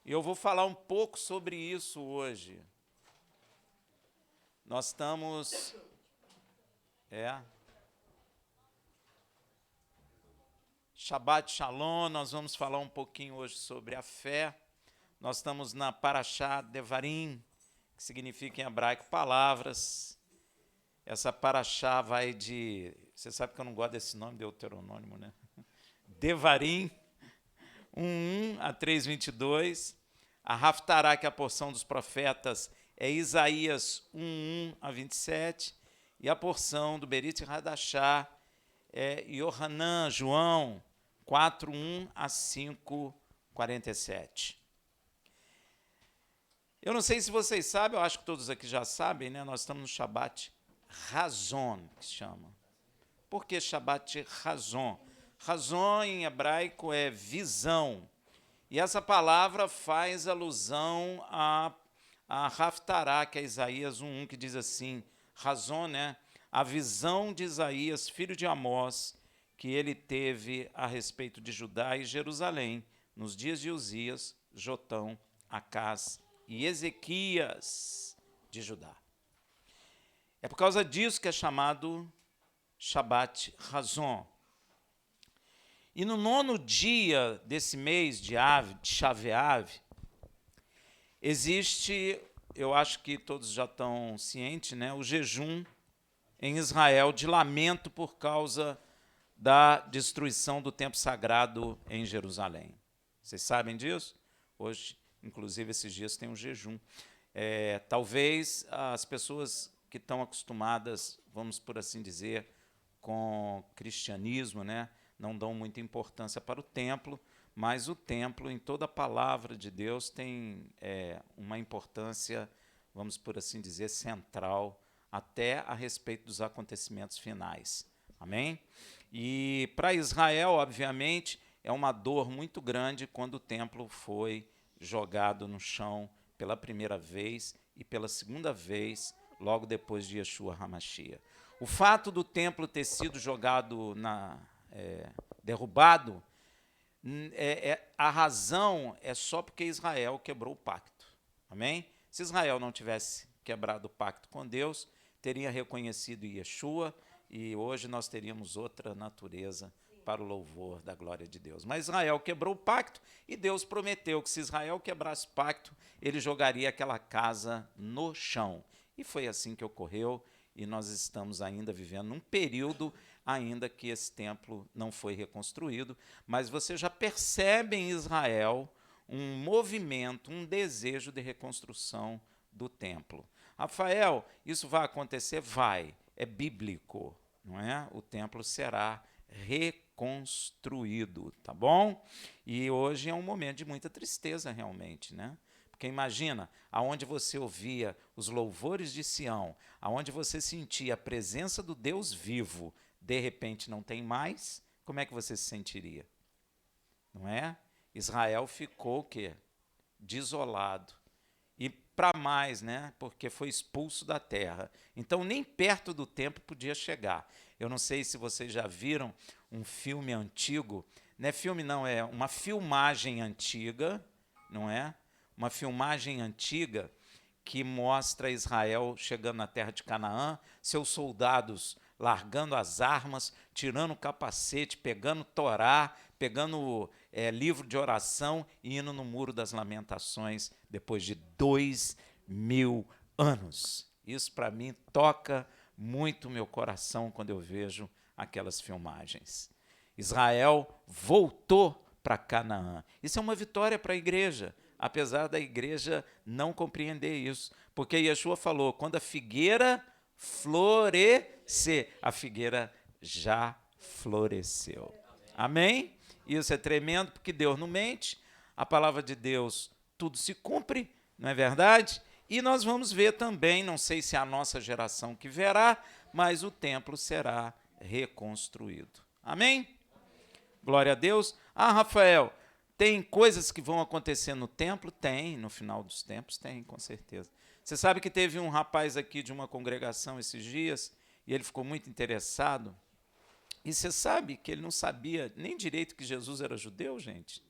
E eu vou falar um pouco sobre isso hoje. Nós estamos... Shabbat Shalom, nós vamos falar um pouquinho hoje sobre a fé. Nós estamos na Parashá Devarim, que significa em hebraico palavras. Essa Parashá vai de... Você sabe que eu não gosto desse nome, Deuteronômio, né? Devarim, 1:1 a 3:22. A Haftará, que é a porção dos profetas, é Isaías 1:1 a 27. E a porção do Berit Hadashá é Yohanan, João, 4:1 a 5:47. Eu não sei se vocês sabem, eu acho que todos aqui já sabem, né? Nós estamos no Shabbat Razon, que se chama. Por que Shabbat Razon? Razon em hebraico é visão. E essa palavra faz alusão a Haftará, que é Isaías 1:1, que diz assim, Razon, né? A visão de Isaías, filho de Amós, que ele teve a respeito de Judá e Jerusalém, nos dias de Uzias, Jotão, Acás e Ezequias de Judá. É por causa disso que é chamado Shabbat Razon. E no 9º dia desse mês de Shavuot, existe, eu acho que todos já estão cientes, né, o jejum em Israel de lamento por causa da destruição do templo sagrado em Jerusalém. Vocês sabem disso? Hoje, inclusive, esses dias tem um jejum. Talvez as pessoas que estão acostumadas, vamos por assim dizer, com cristianismo, né, não dão muita importância para o templo, mas o templo, em toda a palavra de Deus, tem uma importância, vamos por assim dizer, central, até a respeito dos acontecimentos finais. Amém? E para Israel, obviamente, é uma dor muito grande quando o templo foi jogado no chão pela primeira vez e pela segunda vez, logo depois de Yeshua HaMashiach. O fato do templo ter sido jogado, derrubado, a razão é só porque Israel quebrou o pacto. Amém? Se Israel não tivesse quebrado o pacto com Deus, teria reconhecido Yeshua e hoje nós teríamos outra natureza para o louvor da glória de Deus. Mas Israel quebrou o pacto e Deus prometeu que se Israel quebrasse o pacto, ele jogaria aquela casa no chão. E foi assim que ocorreu e nós estamos ainda vivendo um período ainda que esse templo não foi reconstruído, mas você já percebe em Israel um movimento, um desejo de reconstrução do templo. Rafael, isso vai acontecer? Vai. É bíblico, não é? O templo será reconstruído, tá bom? E hoje é um momento de muita tristeza, realmente, né? Porque imagina, aonde você ouvia os louvores de Sião, aonde você sentia a presença do Deus vivo, de repente não tem mais, como é que você se sentiria? Não é? Israel ficou o quê? Desolado. E para mais, né? Porque foi expulso da terra. Então, nem perto do templo podia chegar. Eu não sei se vocês já viram um filme antigo. Não é filme, não, é uma filmagem antiga, não é? Uma filmagem antiga que mostra Israel chegando na terra de Canaã, seus soldados largando as armas, tirando o capacete, pegando Torá, pegando livro de oração e indo no Muro das Lamentações depois de 2000 anos. Isso, para mim, toca muito o meu coração quando eu vejo aquelas filmagens. Israel voltou para Canaã. Isso é uma vitória para a igreja, apesar da igreja não compreender isso. Porque Yeshua falou, quando a figueira florescer, a figueira já floresceu. Amém? Isso é tremendo, porque Deus não mente, a palavra de Deus, tudo se cumpre, não é verdade? E nós vamos ver também, não sei se é a nossa geração que verá, mas o templo será reconstruído. Amém? Glória a Deus. Ah, Rafael, tem coisas que vão acontecer no templo? Tem, no final dos tempos tem, com certeza. Você sabe que teve um rapaz aqui de uma congregação esses dias, e ele ficou muito interessado. E você sabe que ele não sabia nem direito que Jesus era judeu, gente?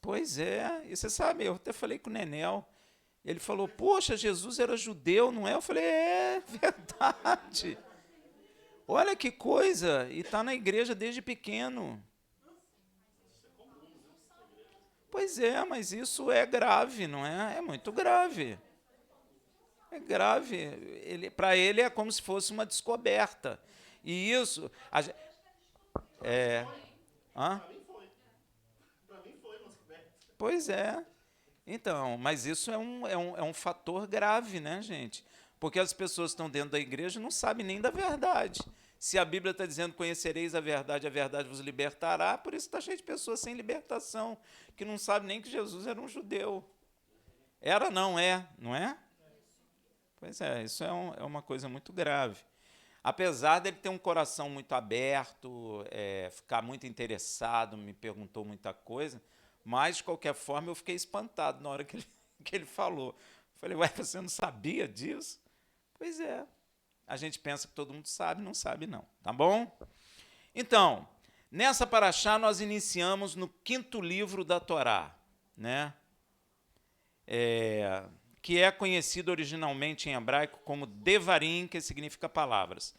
Pois é, e você sabe, eu até falei com o Nenel, ele falou, poxa, Jesus era judeu, não é? Eu falei, é verdade. Olha que coisa, e está na igreja desde pequeno. Pois é, mas isso é grave, não é? É muito grave. É grave. Para ele é como se fosse uma descoberta. E isso... Hã? Pois é. Então, mas isso é um fator grave, né, gente? Porque as pessoas que estão dentro da igreja e não sabem nem da verdade. Se a Bíblia está dizendo conhecereis a verdade vos libertará, por isso está cheio de pessoas sem libertação, que não sabem nem que Jesus era um judeu. Era, não é? Não é? Pois é, isso é uma coisa muito grave. Apesar dele ter um coração muito aberto, ficar muito interessado, me perguntou muita coisa, mas, de qualquer forma, eu fiquei espantado na hora que ele falou. Falei, ué, você não sabia disso? Pois é. A gente pensa que todo mundo sabe, não sabe não, tá bom? Então, nessa paraxá nós iniciamos no 5º livro da Torá, né? Que é conhecido originalmente em hebraico como Devarim, que significa palavras.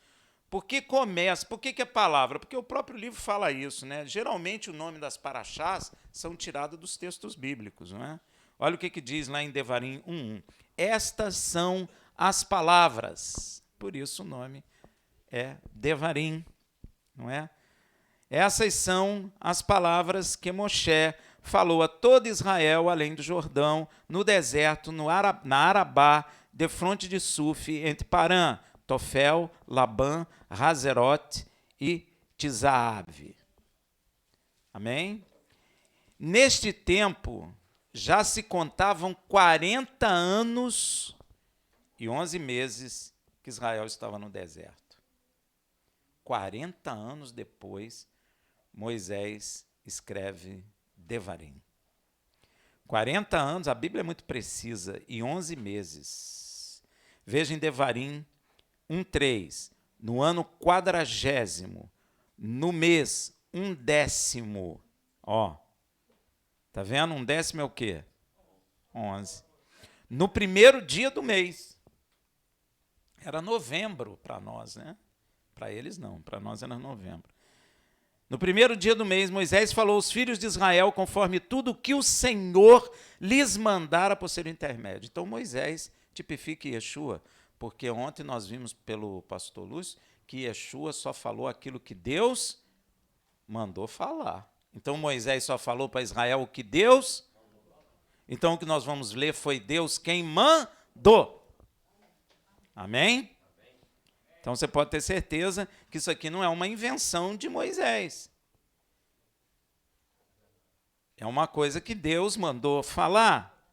Por que é palavra? Porque o próprio livro fala isso, né? Geralmente o nome das paraxás são tirados dos textos bíblicos, não é? Olha o que diz lá em Devarim 1:1. Estas são as palavras. Por isso o nome é Devarim, não é? Essas são as palavras que Moshe falou a todo Israel, além do Jordão, no deserto, na Arabá, defronte de Suf, entre Parã, Tofel, Labã, Hazerote e Tisaave. Amém? Neste tempo, já se contavam 40 anos e 11 meses que Israel estava no deserto. 40 anos depois, Moisés escreve Devarim. 40 anos, a Bíblia é muito precisa, e 11 meses. Veja em Devarim 1:3, no ano 40º, no mês 1/10. Ó, tá vendo? 1/10 é o quê? 11. No primeiro dia do mês. Era novembro para nós, né? Para eles não, para nós era novembro. No primeiro dia do mês, Moisés falou aos filhos de Israel conforme tudo que o Senhor lhes mandara por ser intermédio. Então Moisés tipifica Yeshua, porque ontem nós vimos pelo pastor Lúcio que Yeshua só falou aquilo que Deus mandou falar. Então Moisés só falou para Israel o que Deus... Então o que nós vamos ler foi Deus quem mandou. Amém? Então você pode ter certeza que isso aqui não é uma invenção de Moisés. É uma coisa que Deus mandou falar.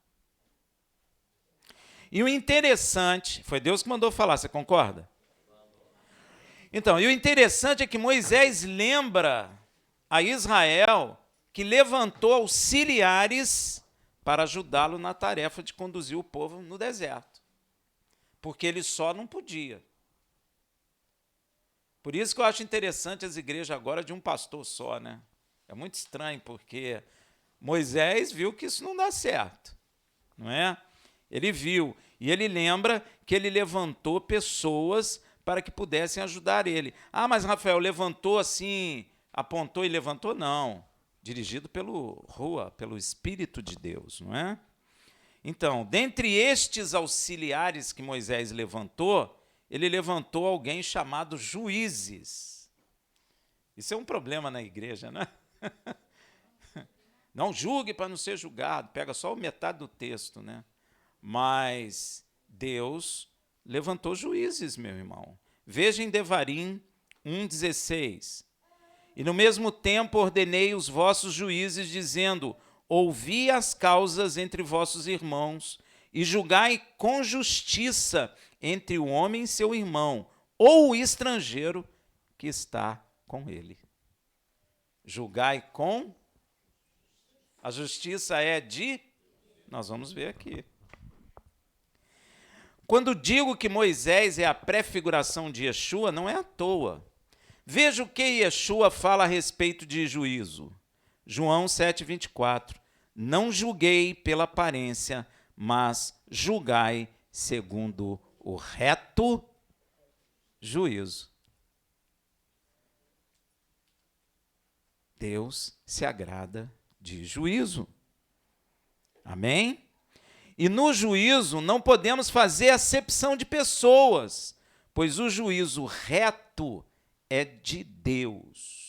E o interessante, foi Deus que mandou falar, você concorda? Então, e o interessante é que Moisés lembra a Israel que levantou auxiliares para ajudá-lo na tarefa de conduzir o povo no deserto. Porque ele só não podia. Por isso que eu acho interessante as igrejas agora de um pastor só, né? É muito estranho, porque Moisés viu que isso não dá certo, não é? Ele viu, e ele lembra que ele levantou pessoas para que pudessem ajudar ele. Ah, mas Rafael levantou assim, apontou e levantou? Não, dirigido pelo Espírito de Deus, não é? Então, dentre estes auxiliares que Moisés levantou, ele levantou alguém chamado juízes. Isso é um problema na igreja, né? Não julgue para não ser julgado, pega só metade do texto, né? Mas Deus levantou juízes, meu irmão. Veja em Devarim 1:16. E no mesmo tempo ordenei os vossos juízes, dizendo: ouvi as causas entre vossos irmãos, e julgai com justiça entre o homem e seu irmão, ou o estrangeiro que está com ele. Julgai com... A justiça é de... Nós vamos ver aqui. Quando digo que Moisés é a prefiguração de Yeshua, não é à toa. Veja o que Yeshua fala a respeito de juízo. João 7:24. não julguei pela aparência, mas julgai segundo o reto juízo. Deus se agrada de juízo. Amém? E no juízo não podemos fazer acepção de pessoas, pois o juízo reto é de Deus.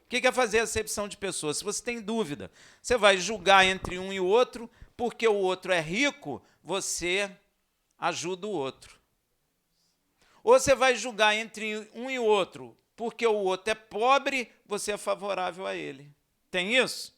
O que é fazer acepção de pessoas? Se você tem dúvida, você vai julgar entre um e o outro, porque o outro é rico, você ajuda o outro. Ou você vai julgar entre um e o outro, porque o outro é pobre, você é favorável a ele. Tem isso?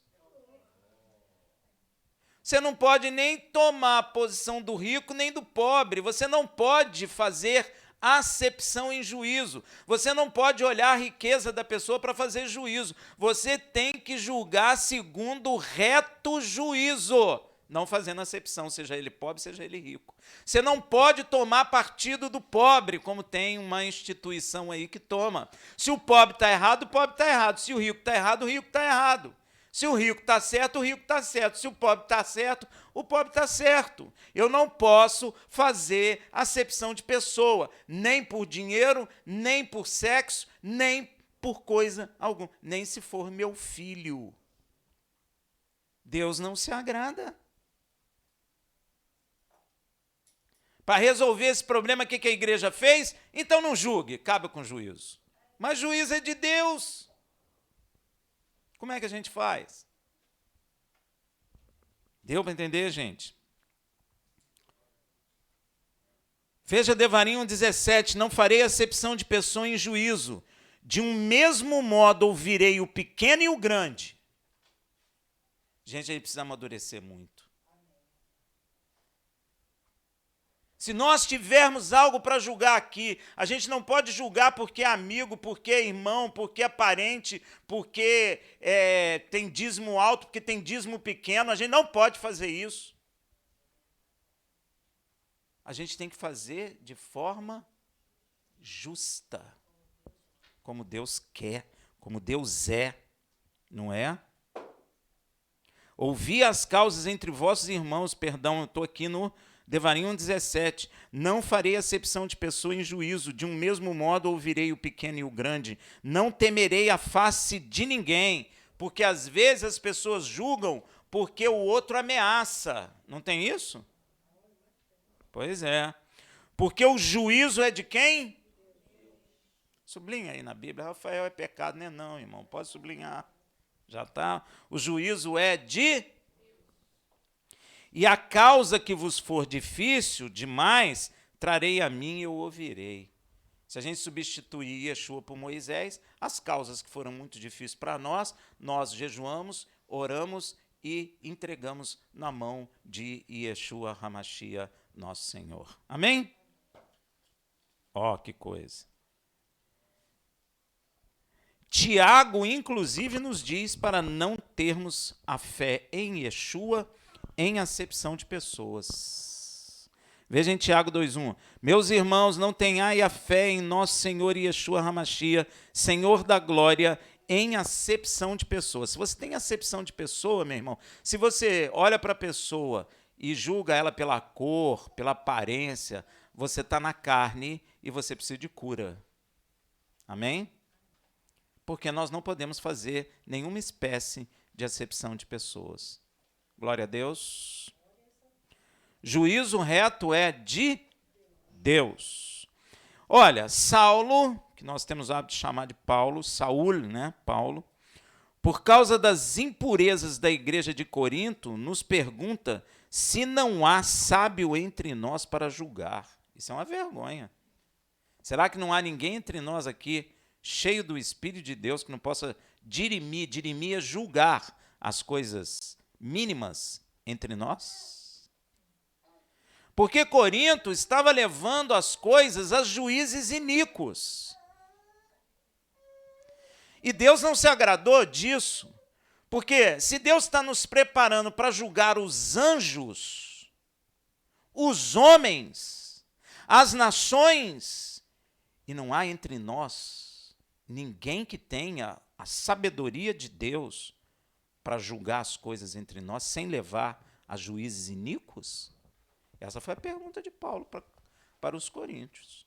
Você não pode nem tomar a posição do rico nem do pobre. Você não pode fazer acepção em juízo. Você não pode olhar a riqueza da pessoa para fazer juízo. Você tem que julgar segundo o reto juízo, não fazendo acepção, seja ele pobre, seja ele rico. Você não pode tomar partido do pobre, como tem uma instituição aí que toma. Se o pobre está errado, o pobre está errado. Se o rico está errado, o rico está errado. Se o rico está certo, o rico está certo. Se o pobre está certo, o pobre está certo. Eu não posso fazer acepção de pessoa, nem por dinheiro, nem por sexo, nem por coisa alguma, nem se for meu filho. Deus não se agrada. Para resolver esse problema, o que a igreja fez? Então não julgue, cabe com juízo. Mas juízo é de Deus. Como é que a gente faz? Deu para entender, gente? Veja Devarim 17, não farei acepção de pessoa em juízo. De um mesmo modo ouvirei o pequeno e o grande. Gente, a gente precisa amadurecer muito. Se nós tivermos algo para julgar aqui, a gente não pode julgar porque é amigo, porque é irmão, porque é parente, porque tem dízimo alto, porque tem dízimo pequeno. A gente não pode fazer isso. A gente tem que fazer de forma justa, como Deus quer, como Deus é, não é? Ouvi as causas entre vossos irmãos, perdão, eu estou aqui no Devarim 17, não farei acepção de pessoa em juízo, de um mesmo modo ouvirei o pequeno e o grande, não temerei a face de ninguém, porque às vezes as pessoas julgam porque o outro ameaça, não tem isso? Pois é, porque o juízo é de quem? Sublinha aí na Bíblia, Rafael, é pecado, não é não, irmão, pode sublinhar, já está, o juízo é de... E a causa que vos for difícil demais, trarei a mim e eu ouvirei. Se a gente substituir Yeshua por Moisés, as causas que foram muito difíceis para nós jejuamos, oramos e entregamos na mão de Yeshua HaMashiach, nosso Senhor. Amém? Ó, que coisa. Tiago, inclusive, nos diz para não termos a fé em Yeshua em acepção de pessoas. Veja em Tiago 2,1. Meus irmãos, não tenhai a fé em nosso Senhor Yeshua HaMashiach, Senhor da glória, em acepção de pessoas. Se você tem acepção de pessoa, meu irmão, se você olha para a pessoa e julga ela pela cor, pela aparência, você está na carne e você precisa de cura. Amém? Porque nós não podemos fazer nenhuma espécie de acepção de pessoas. Glória a Deus. Juízo reto é de Deus. Olha, Saulo, que nós temos o hábito de chamar de Paulo, Saul, né? Paulo, por causa das impurezas da igreja de Corinto, nos pergunta se não há sábio entre nós para julgar. Isso é uma vergonha. Será que não há ninguém entre nós aqui cheio do Espírito de Deus que não possa dirimir é julgar as coisas mínimas entre nós? Porque Corinto estava levando as coisas a juízes iníquos. E Deus não se agradou disso, porque se Deus está nos preparando para julgar os anjos, os homens, as nações, e não há entre nós ninguém que tenha a sabedoria de Deus para julgar as coisas entre nós sem levar a juízes iníquos? Essa foi a pergunta de Paulo para os coríntios.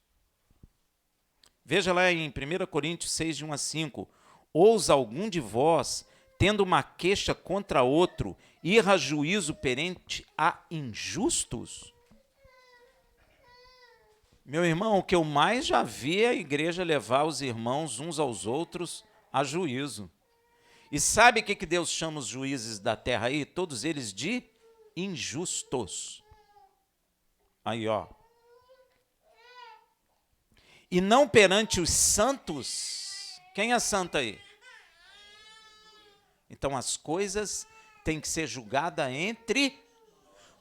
Veja lá em 1 Coríntios 6, de 1 a 5. Ousa algum de vós, tendo uma queixa contra outro, ir a juízo perante a injustos? Meu irmão, o que eu mais já vi é a igreja levar os irmãos uns aos outros a juízo. E sabe o que Deus chama os juízes da terra aí? Todos eles de injustos. Aí, ó. E não perante os santos. Quem é santo aí? Então as coisas têm que ser julgadas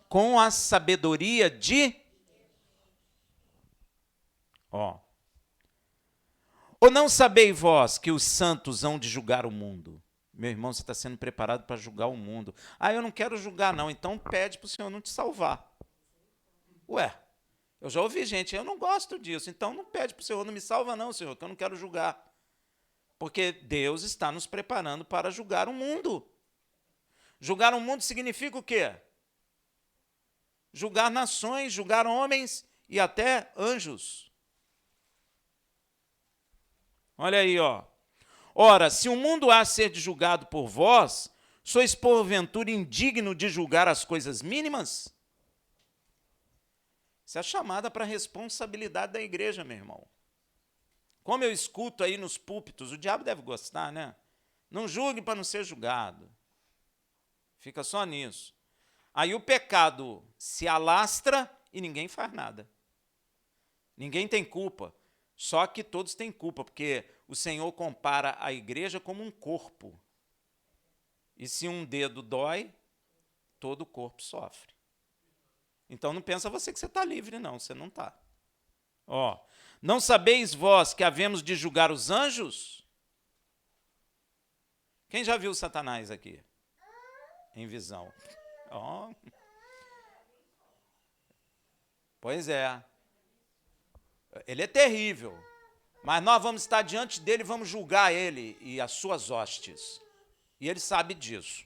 com a sabedoria de... Ó. Ou não sabeis vós que os santos hão de julgar o mundo? Meu irmão, você está sendo preparado para julgar o mundo. Ah, eu não quero julgar não, então pede para o Senhor não te salvar. Ué, eu já ouvi gente, eu não gosto disso, então não pede para o Senhor, não me salva não, Senhor, que eu não quero julgar. Porque Deus está nos preparando para julgar o mundo. Julgar o mundo significa o quê? Julgar nações, julgar homens e até anjos. Olha aí, ó. Ora, se o mundo há de ser julgado por vós, sois porventura indigno de julgar as coisas mínimas? Isso é a chamada para a responsabilidade da igreja, meu irmão. Como eu escuto aí nos púlpitos, o diabo deve gostar, né? Não julgue para não ser julgado. Fica só nisso. Aí o pecado se alastra e ninguém faz nada. Ninguém tem culpa. Só que todos têm culpa, porque o Senhor compara a igreja como um corpo. E se um dedo dói, todo o corpo sofre. Então não pensa você que você está livre, não, você não está. Ó, não sabeis vós que havemos de julgar os anjos? Quem já viu Satanás aqui? Em visão. Ó. Pois é. Ele é terrível. Mas nós vamos estar diante dele e vamos julgar ele e as suas hostes. E ele sabe disso.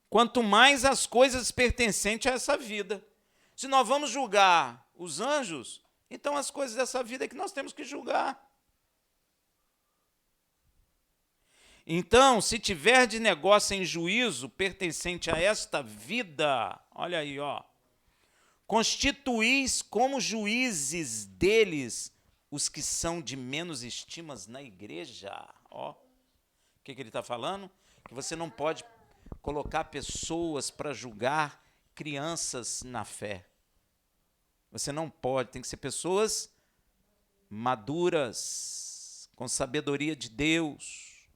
Quanto mais as coisas pertencentes a essa vida. Se nós vamos julgar os anjos, então as coisas dessa vida é que nós temos que julgar. Então, se tiver de negócio em juízo pertencente a esta vida, olha aí, ó, constituís como juízes deles os que são de menos estimas na igreja. Ó, o que ele está falando? Que você não pode colocar pessoas para julgar crianças na fé. Você não pode, tem que ser pessoas maduras, com sabedoria de Deus,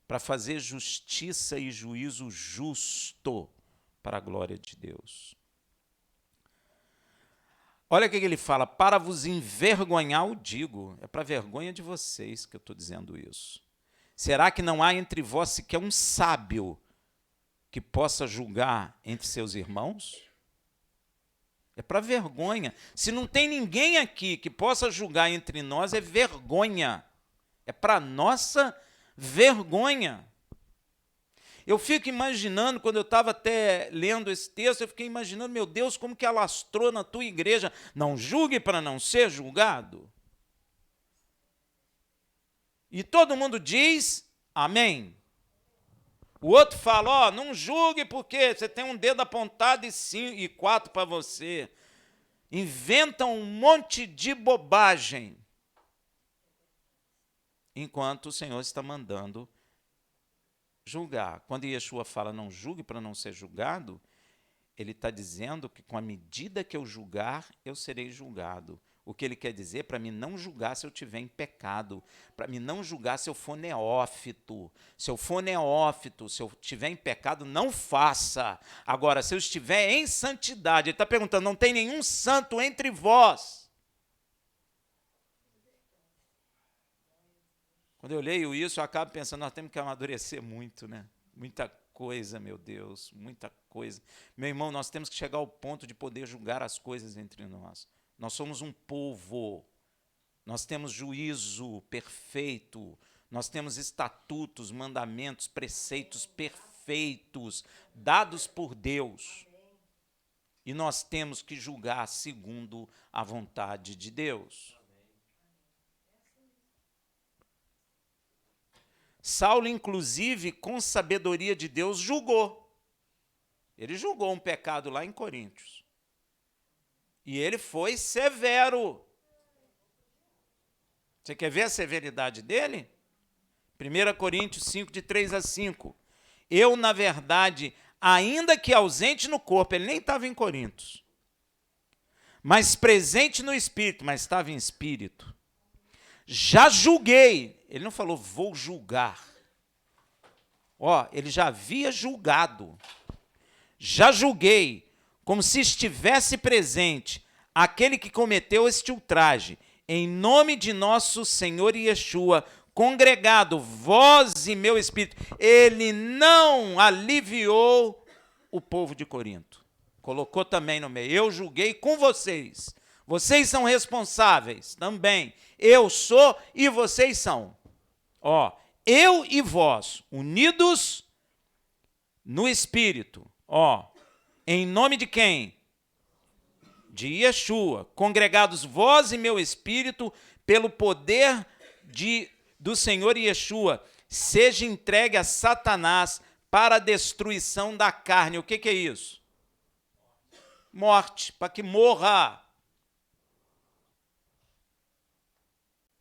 para fazer justiça e juízo justo para a glória de Deus. Olha o que ele fala, para vos envergonhar o digo, é para vergonha de vocês que eu estou dizendo isso. Será que não há entre vós sequer um sábio que possa julgar entre seus irmãos? É para vergonha. Se não tem ninguém aqui que possa julgar entre nós, é vergonha. É para nossa vergonha. Eu fico imaginando, quando eu estava até lendo esse texto, eu fiquei imaginando, meu Deus, como que alastrou na tua igreja. Não julgue para não ser julgado. E todo mundo diz, amém. O outro fala, ó, não julgue porque você tem um dedo apontado e 4 para você. Inventam um monte de bobagem. Enquanto o Senhor está mandando julgar. Quando Yeshua fala não julgue para não ser julgado, ele está dizendo que com a medida que eu julgar, eu serei julgado. O que ele quer dizer? Para mim não julgar se eu estiver em pecado, para mim não julgar se eu for neófito. Se eu for neófito, se eu estiver em pecado, não faça. Agora, se eu estiver em santidade, ele está perguntando, não tem nenhum santo entre vós. Quando eu leio isso, eu acabo pensando, nós temos que amadurecer muito, né? Muita coisa, meu Deus, muita coisa. Meu irmão, nós temos que chegar ao ponto de poder julgar as coisas entre nós. Nós somos um povo, nós temos juízo perfeito, Nós temos estatutos, mandamentos, preceitos perfeitos, dados por Deus. E nós temos que julgar segundo a vontade de Deus. Saulo, inclusive, com sabedoria de Deus, julgou. Ele julgou um pecado lá em Coríntios. E ele foi severo. Você quer ver a severidade dele? 1 Coríntios 5, de 3 a 5. Eu, na verdade, ainda que ausente no corpo, ele nem estava em Coríntios, mas presente no espírito, mas estava em espírito. Já julguei. Ele não falou, vou julgar. Ele já havia julgado. Já julguei, como se estivesse presente, aquele que cometeu este ultraje, em nome de nosso Senhor Yeshua, congregado, vós e meu espírito. Ele não aliviou o povo de Corinto. Colocou também no meio. Eu julguei com vocês. Vocês são responsáveis também. Eu sou e vocês são. Eu e vós, unidos no Espírito. Em nome de quem? De Yeshua. Congregados vós e meu Espírito, pelo poder do Senhor Yeshua, seja entregue a Satanás para a destruição da carne. O que é isso? Morte, para que morra.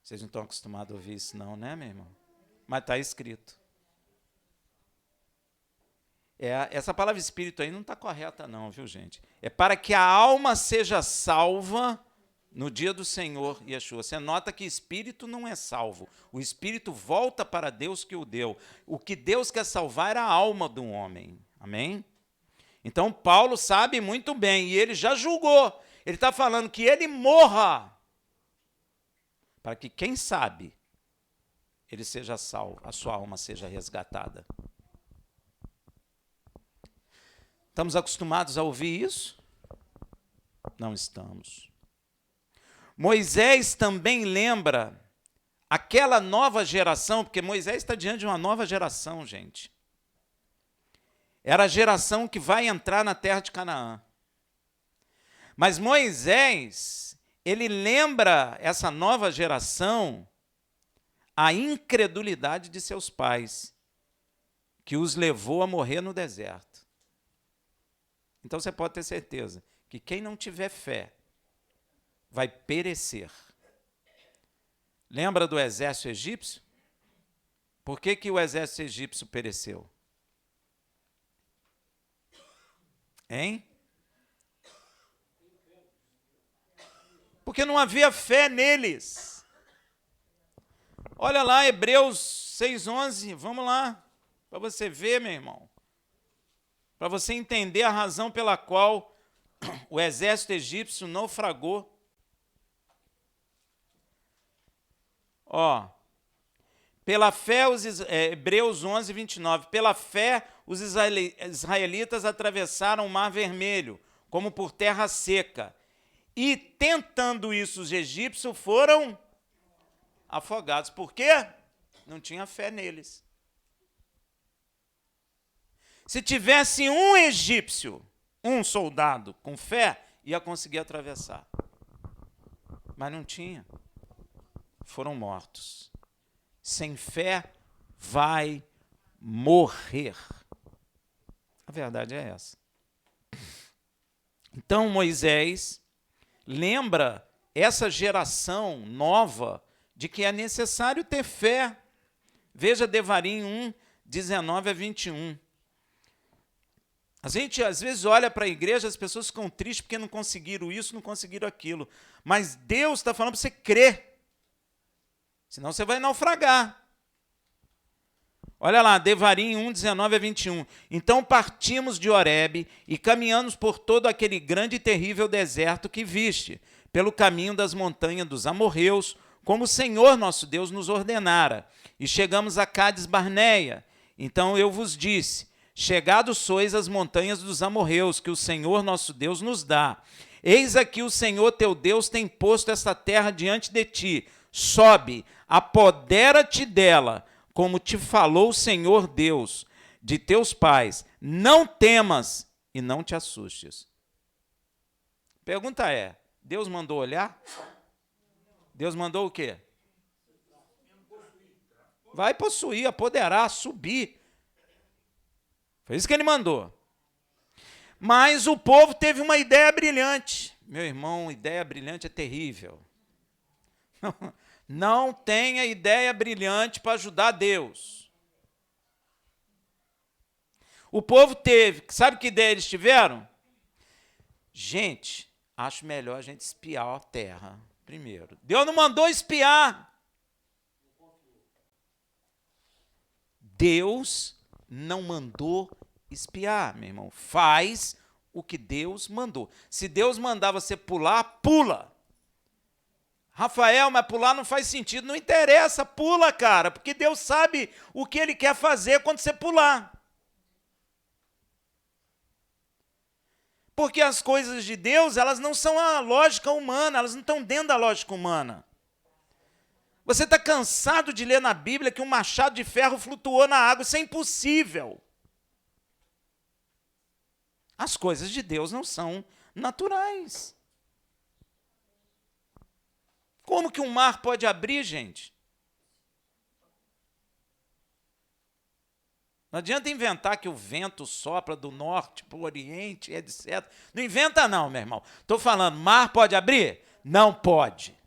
Vocês não estão acostumados a ouvir isso não, né, meu irmão? Mas está escrito. Essa palavra espírito aí não está correta não, viu, gente? É para que a alma seja salva no dia do Senhor Yeshua. Você nota que espírito não é salvo. O espírito volta para Deus que o deu. O que Deus quer salvar era a alma do homem. Amém? Então, Paulo sabe muito bem, e ele já julgou. Ele está falando que ele morra, para que, quem sabe, ele seja salvo, a sua alma seja resgatada. Estamos acostumados a ouvir isso? Não estamos. Moisés também lembra aquela nova geração, porque Moisés está diante de uma nova geração, gente. Era a geração que vai entrar na terra de Canaã. Mas Moisés, ele lembra essa nova geração a incredulidade de seus pais, que os levou a morrer no deserto. Então você pode ter certeza que quem não tiver fé vai perecer. Lembra do exército egípcio? Por que o exército egípcio pereceu? Hein? Porque não havia fé neles. Olha lá, Hebreus 6:11, vamos lá, para você ver, meu irmão. Para você entender a razão pela qual o exército egípcio naufragou. Pela fé, Hebreus 11:29, pela fé os israelitas atravessaram o Mar Vermelho, como por terra seca, e tentando isso os egípcios foram afogados. Por quê? Não tinha fé neles. Se tivesse um egípcio, um soldado com fé, ia conseguir atravessar. Mas não tinha. Foram mortos. Sem fé, vai morrer. A verdade é essa. Então, Moisés lembra essa geração nova de que é necessário ter fé. Veja Devarim 1:19-21. A gente, às vezes, olha para a igreja, as pessoas ficam tristes porque não conseguiram isso, não conseguiram aquilo. Mas Deus está falando para você crer. Senão você vai naufragar. Olha lá, Devarim 1:19-21. Então partimos de Horebe e caminhamos por todo aquele grande e terrível deserto que viste, pelo caminho das montanhas dos amorreus, como o Senhor nosso Deus nos ordenara. E chegamos a Cádiz Barneia. Então eu vos disse, chegados sois às montanhas dos amorreus, que o Senhor nosso Deus nos dá. Eis aqui o Senhor teu Deus tem posto esta terra diante de ti. Sobe, apodera-te dela, como te falou o Senhor Deus de teus pais. Não temas e não te assustes. Pergunta é, Deus mandou olhar? Deus mandou o quê? Vai possuir, apoderar, subir. Foi isso que ele mandou. Mas o povo teve uma ideia brilhante. Meu irmão, ideia brilhante é terrível. Não tenha ideia brilhante para ajudar Deus. O povo teve, sabe que ideia eles tiveram? Gente, acho melhor a gente espiar a terra primeiro. Deus não mandou espiar. Deus não mandou espiar, meu irmão. Faz o que Deus mandou. Se Deus mandar você pular, pula. Rafael, mas pular não faz sentido. Não interessa, pula, cara, porque Deus sabe o que Ele quer fazer quando você pular. Porque as coisas de Deus, elas não são a lógica humana, elas não estão dentro da lógica humana. Você está cansado de ler na Bíblia que um machado de ferro flutuou na água, isso é impossível. As coisas de Deus não são naturais. Como que um mar pode abrir, gente? Não adianta inventar que o vento sopra do norte para o oriente, etc. Não inventa não, meu irmão. Estou falando, mar pode abrir? Não pode.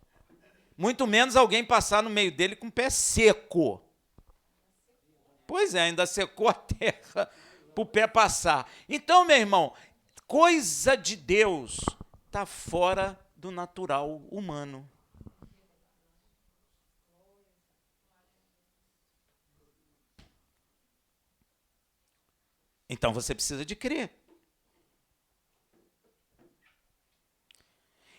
Muito menos alguém passar no meio dele com o pé seco. Pois é, ainda secou a terra para o pé passar. Então, meu irmão, coisa de Deus está fora do natural humano. Então você precisa de crer.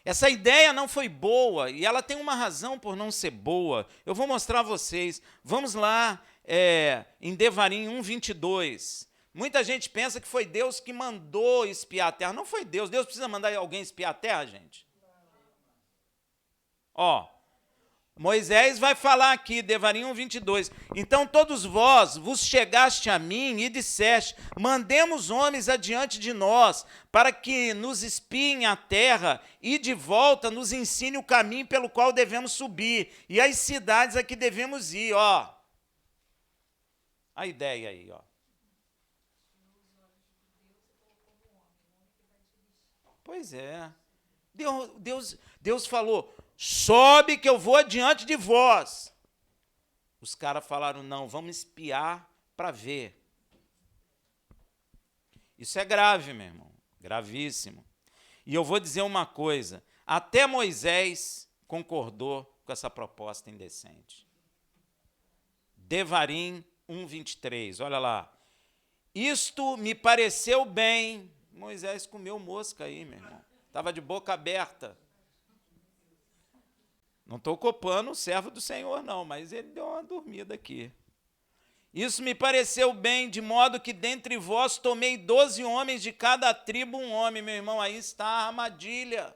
Essa ideia não foi boa e ela tem uma razão por não ser boa. Eu vou mostrar a vocês. Vamos lá em Devarim 1:22. Muita gente pensa que foi Deus que mandou espiar a terra. Não foi Deus. Deus precisa mandar alguém espiar a terra, gente? Ó, Moisés vai falar aqui, Devarim 1:22. Então todos vós vos chegaste a mim e disseste, mandemos homens adiante de nós, para que nos espiem a terra e de volta nos ensine o caminho pelo qual devemos subir e as cidades a que devemos ir. Ó, a ideia aí, ó. Pois é. Deus falou, sobe que eu vou adiante de vós. Os caras falaram, não, vamos espiar para ver. Isso é grave, meu irmão, gravíssimo. E eu vou dizer uma coisa, até Moisés concordou com essa proposta indecente. Devarim 1:23, olha lá. Isto me pareceu bem. Moisés comeu mosca aí, meu irmão. Estava de boca aberta. Não estou culpando o servo do Senhor, não, mas ele deu uma dormida aqui. Isso me pareceu bem, de modo que dentre vós tomei 12 homens, de cada tribo um homem. Meu irmão, aí está a armadilha.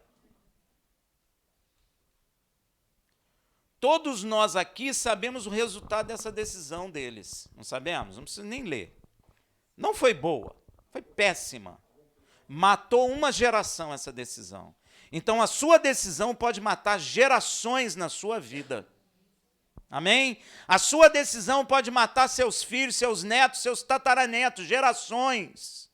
Todos nós aqui sabemos o resultado dessa decisão deles. Não sabemos? Não precisa nem ler. Não foi boa, foi péssima. Matou uma geração essa decisão. Então, a sua decisão pode matar gerações na sua vida. Amém? A sua decisão pode matar seus filhos, seus netos, seus tataranetos, gerações.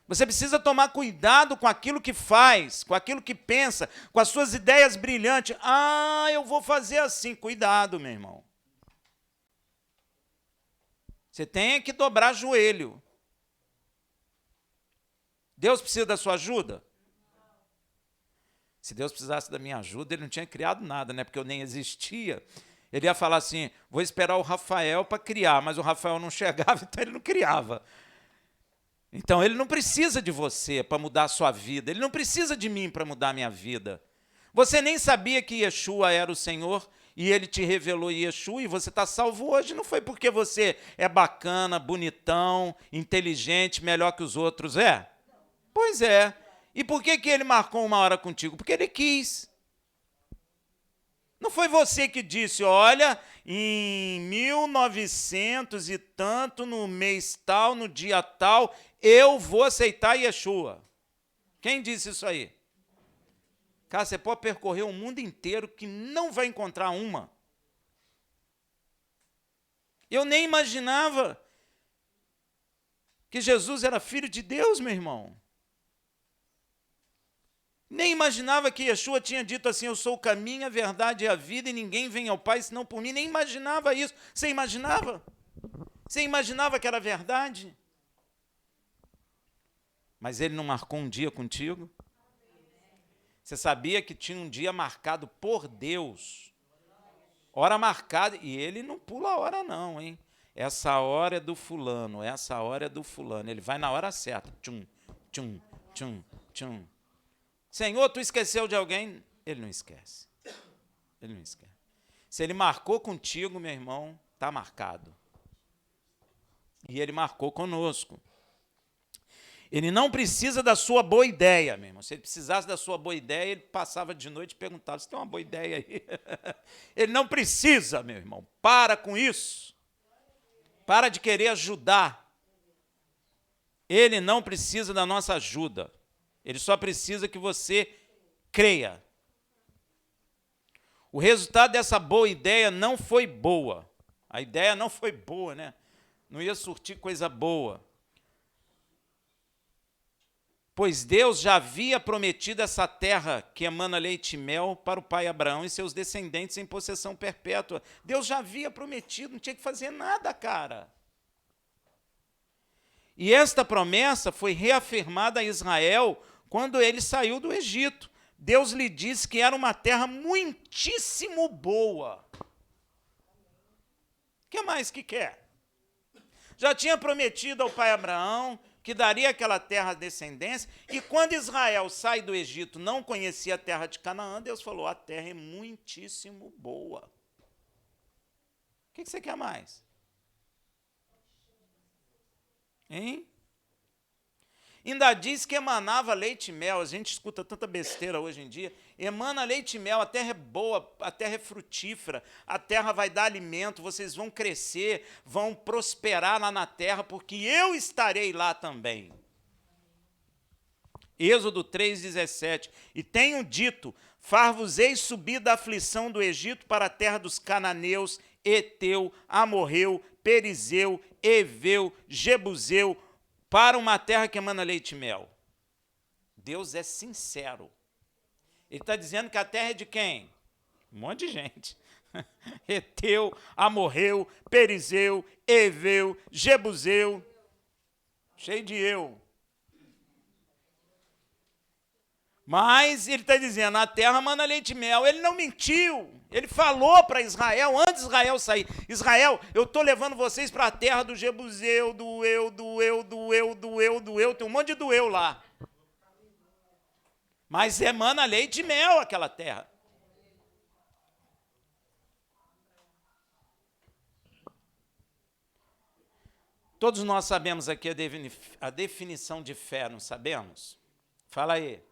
Você precisa tomar cuidado com aquilo que faz, com aquilo que pensa, com as suas ideias brilhantes. Ah, eu vou fazer assim. Cuidado, meu irmão. Você tem que dobrar joelho. Deus precisa da sua ajuda? Se Deus precisasse da minha ajuda, ele não tinha criado nada, né? Porque eu nem existia. Ele ia falar assim, vou esperar o Rafael para criar, mas o Rafael não chegava, então ele não criava. Então ele não precisa de você para mudar a sua vida, ele não precisa de mim para mudar a minha vida. Você nem sabia que Yeshua era o Senhor e ele te revelou Yeshua e você está salvo hoje. Não foi porque você é bacana, bonitão, inteligente, melhor que os outros, é? Pois é. E por que ele marcou uma hora contigo? Porque ele quis. Não foi você que disse, olha, em 1900 e tanto, no mês tal, no dia tal, eu vou aceitar Yeshua. Quem disse isso aí? Cara, você pode percorrer o mundo inteiro que não vai encontrar uma. Eu nem imaginava que Jesus era filho de Deus, meu irmão. Nem imaginava que Yeshua tinha dito assim, eu sou o caminho, a verdade e a vida, e ninguém vem ao Pai senão por mim. Nem imaginava isso. Você imaginava? Você imaginava que era verdade? Mas ele não marcou um dia contigo? Você sabia que tinha um dia marcado por Deus? Hora marcada, e ele não pula a hora não, hein? Essa hora é do fulano, essa hora é do fulano. Ele vai na hora certa. Tchum, tchum, tchum, tchum. Senhor, tu esqueceu de alguém? Ele não esquece. Ele não esquece. Se ele marcou contigo, meu irmão, está marcado. E ele marcou conosco. Ele não precisa da sua boa ideia, meu irmão. Se ele precisasse da sua boa ideia, ele passava de noite e perguntava, você tem uma boa ideia aí? Ele não precisa, meu irmão. Para com isso. Para de querer ajudar. Ele não precisa da nossa ajuda. Ele só precisa que você creia. O resultado dessa boa ideia não foi boa. A ideia não foi boa, né? Não ia surtir coisa boa. Pois Deus já havia prometido essa terra que emana leite e mel para o pai Abraão e seus descendentes em possessão perpétua. Deus já havia prometido, não tinha que fazer nada, cara. E esta promessa foi reafirmada a Israel quando ele saiu do Egito. Deus lhe disse que era uma terra muitíssimo boa. O que mais que quer? Já tinha prometido ao pai Abraão que daria aquela terra à descendência, e quando Israel sai do Egito, não conhecia a terra de Canaã, Deus falou, a terra é muitíssimo boa. O que você quer mais? Hein? Ainda diz que emanava leite e mel, a gente escuta tanta besteira hoje em dia, emana leite e mel, a terra é boa, a terra é frutífera, a terra vai dar alimento, vocês vão crescer, vão prosperar lá na terra, porque eu estarei lá também. Êxodo 3,17, e tenho dito, far-vos-ei subir da aflição do Egito para a terra dos cananeus, Eteu, Amorreu, Perizeu, Eveu, Jebuseu, para uma terra que emana leite e mel. Deus é sincero. Ele está dizendo que a terra é de quem? Um monte de gente. Eteu, Amorreu, Perizeu, Eveu, Jebuseu. Cheio de eu. Mas ele está dizendo, a terra emana leite e mel. Ele não mentiu. Ele falou para Israel, antes de Israel sair, Israel, eu estou levando vocês para a terra do Jebuseu, do eu, tem um monte de do eu lá. Mas emana leite e mel aquela terra. Todos nós sabemos aqui a definição de fé, não sabemos? Fala aí.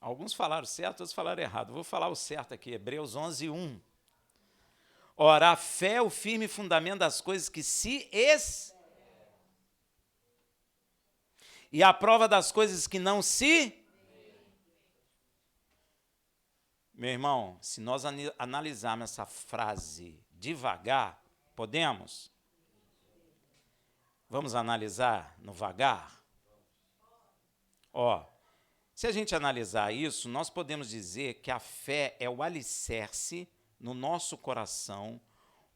Alguns falaram certo, outros falaram errado. Vou falar o certo aqui, Hebreus 11:1. Ora, a fé é o firme fundamento das coisas que se e a prova das coisas que não se. Meu irmão, se nós analisarmos essa frase devagar, podemos? Vamos analisar no vagar? Se a gente analisar isso, nós podemos dizer que a fé é o alicerce no nosso coração,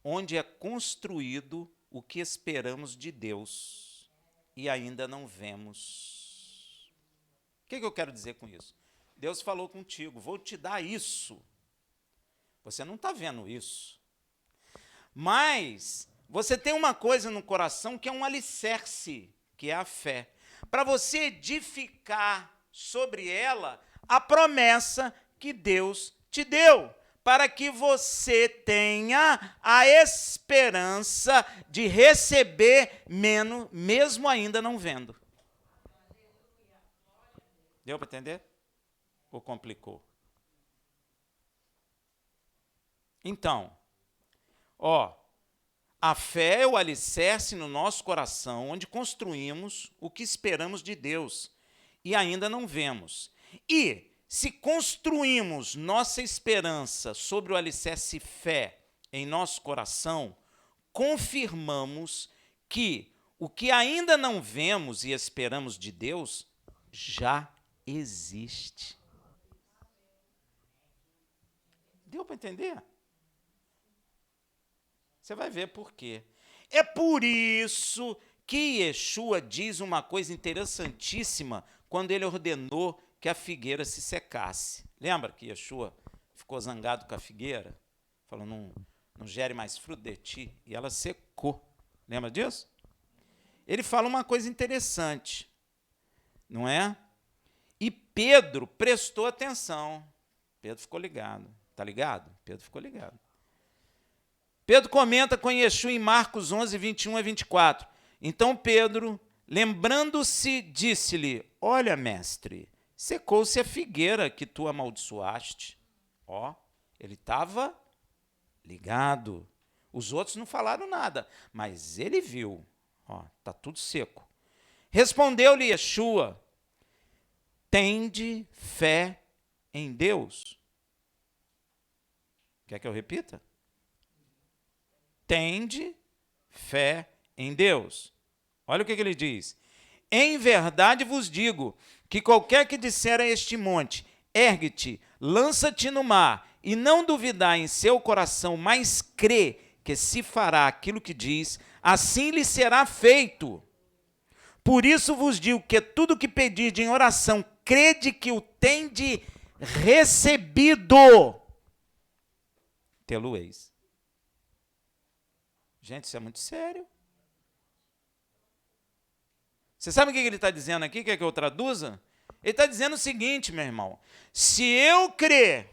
onde é construído o que esperamos de Deus e ainda não vemos. O que eu quero dizer com isso? Deus falou contigo, vou te dar isso. Você não está vendo isso. Mas você tem uma coisa no coração que é um alicerce, que é a fé. Para você edificar sobre ela a promessa que Deus te deu, para que você tenha a esperança de receber mesmo ainda não vendo. Deu para entender? Ou complicou? Então, a fé é o alicerce no nosso coração, onde construímos o que esperamos de Deus e ainda não vemos. E, se construímos nossa esperança sobre o alicerce fé em nosso coração, confirmamos que o que ainda não vemos e esperamos de Deus já existe. Deu para entender? Você vai ver por quê. É por isso que Yeshua diz uma coisa interessantíssima quando ele ordenou que a figueira se secasse. Lembra que Yeshua ficou zangado com a figueira? Falou, não gere mais fruto de ti. E ela secou. Lembra disso? Ele fala uma coisa interessante, não é? E Pedro prestou atenção. Pedro ficou ligado. Está ligado? Pedro ficou ligado. Pedro comenta com Yeshua em Marcos 11, 21 a 24. Então Pedro, lembrando-se, disse-lhe, olha, mestre, secou-se a figueira que tu amaldiçoaste. Ele estava ligado. Os outros não falaram nada, mas ele viu. Está tudo seco. Respondeu-lhe Yeshua, tende fé em Deus. Quer que eu repita? Tende fé em Deus. Olha o que ele diz. Em verdade vos digo que qualquer que disser a este monte, ergue-te, lança-te no mar, e não duvidar em seu coração, mas crê que se fará aquilo que diz, assim lhe será feito. Por isso vos digo que tudo que pedirde em oração, crede que o tende recebido, tê-lo-eis. Gente, isso é muito sério. Você sabe o que ele está dizendo aqui? Quer que eu traduza? Ele está dizendo o seguinte, meu irmão. Se eu crer,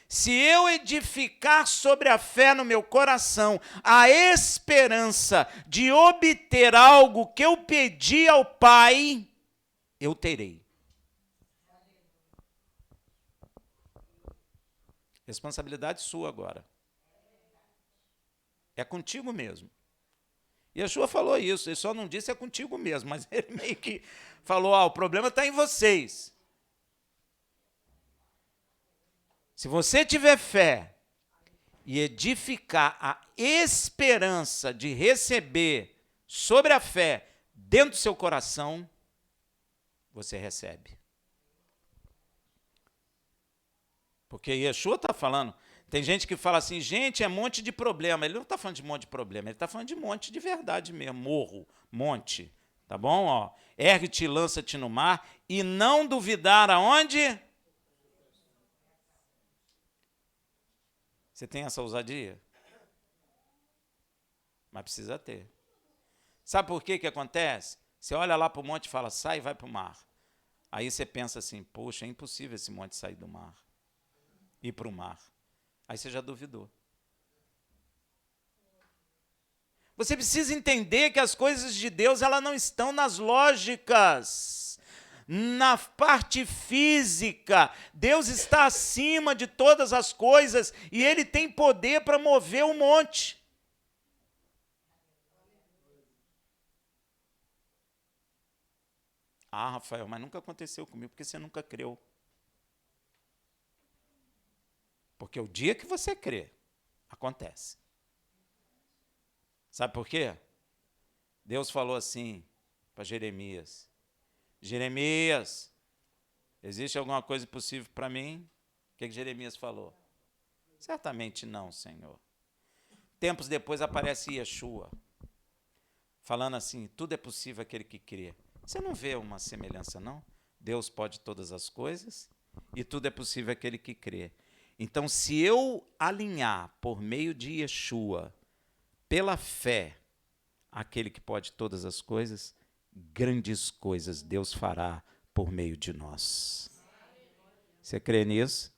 se eu edificar sobre a fé no meu coração a esperança de obter algo que eu pedi ao Pai, eu terei. Responsabilidade sua agora. É contigo mesmo. Yeshua falou isso, ele só não disse é contigo mesmo, mas ele meio que falou, o problema está em vocês. Se você tiver fé e edificar a esperança de receber sobre a fé dentro do seu coração, você recebe. Porque Yeshua está falando, tem gente que fala assim, gente, é monte de problema. Ele não está falando de monte de problema, ele está falando de monte de verdade mesmo, morro, monte. Tá bom? Ergue-te e lança-te no mar e não duvidar aonde? Você tem essa ousadia? Mas precisa ter. Sabe por que acontece? Você olha lá para o monte e fala, sai e vai para o mar. Aí você pensa assim, poxa, é impossível esse monte sair do mar, ir para o mar. Aí você já duvidou. Você precisa entender que as coisas de Deus elas não estão nas lógicas, na parte física. Deus está acima de todas as coisas e Ele tem poder para mover o monte. Rafael, mas nunca aconteceu comigo, porque você nunca creu. Porque o dia que você crê, acontece. Sabe por quê? Deus falou assim para Jeremias, Jeremias, existe alguma coisa possível para mim? O que Jeremias falou? Certamente não, Senhor. Tempos depois aparece Yeshua, falando assim, tudo é possível aquele que crê. Você não vê uma semelhança, não? Deus pode todas as coisas e tudo é possível aquele que crê. Então, se eu alinhar por meio de Yeshua, pela fé, aquele que pode todas as coisas, grandes coisas Deus fará por meio de nós. Você crê nisso?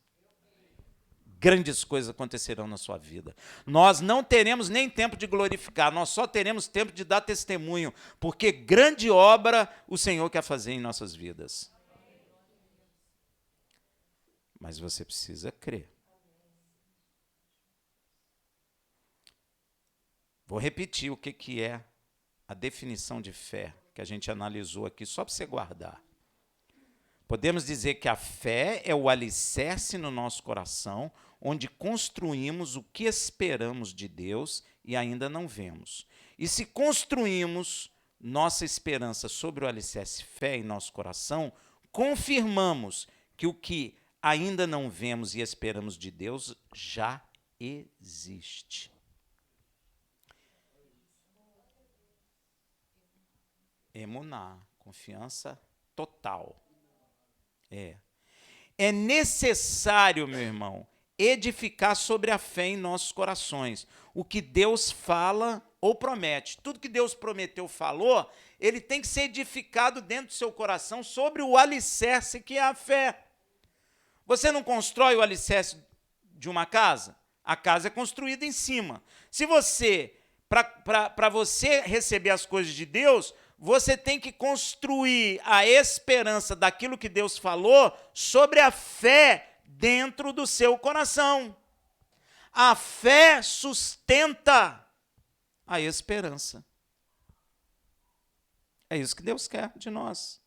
grandes coisas acontecerão na sua vida. Nós não teremos nem tempo de glorificar, nós só teremos tempo de dar testemunho, porque grande obra o Senhor quer fazer em nossas vidas. Mas você precisa crer. Vou repetir o que é a definição de fé que a gente analisou aqui, só para você guardar. Podemos dizer que a fé é o alicerce no nosso coração, onde construímos o que esperamos de Deus e ainda não vemos. E se construímos nossa esperança sobre o alicerce fé em nosso coração, confirmamos que o que ainda não vemos e esperamos de Deus já existe. Emuná, confiança total. É necessário, meu irmão, edificar sobre a fé em nossos corações. O que Deus fala ou promete. Tudo que Deus prometeu, falou, ele tem que ser edificado dentro do seu coração sobre o alicerce que é a fé. Você não constrói o alicerce de uma casa? A casa é construída em cima. Se você, para você receber as coisas de Deus, você tem que construir a esperança daquilo que Deus falou sobre a fé dentro do seu coração. A fé sustenta a esperança. É isso que Deus quer de nós.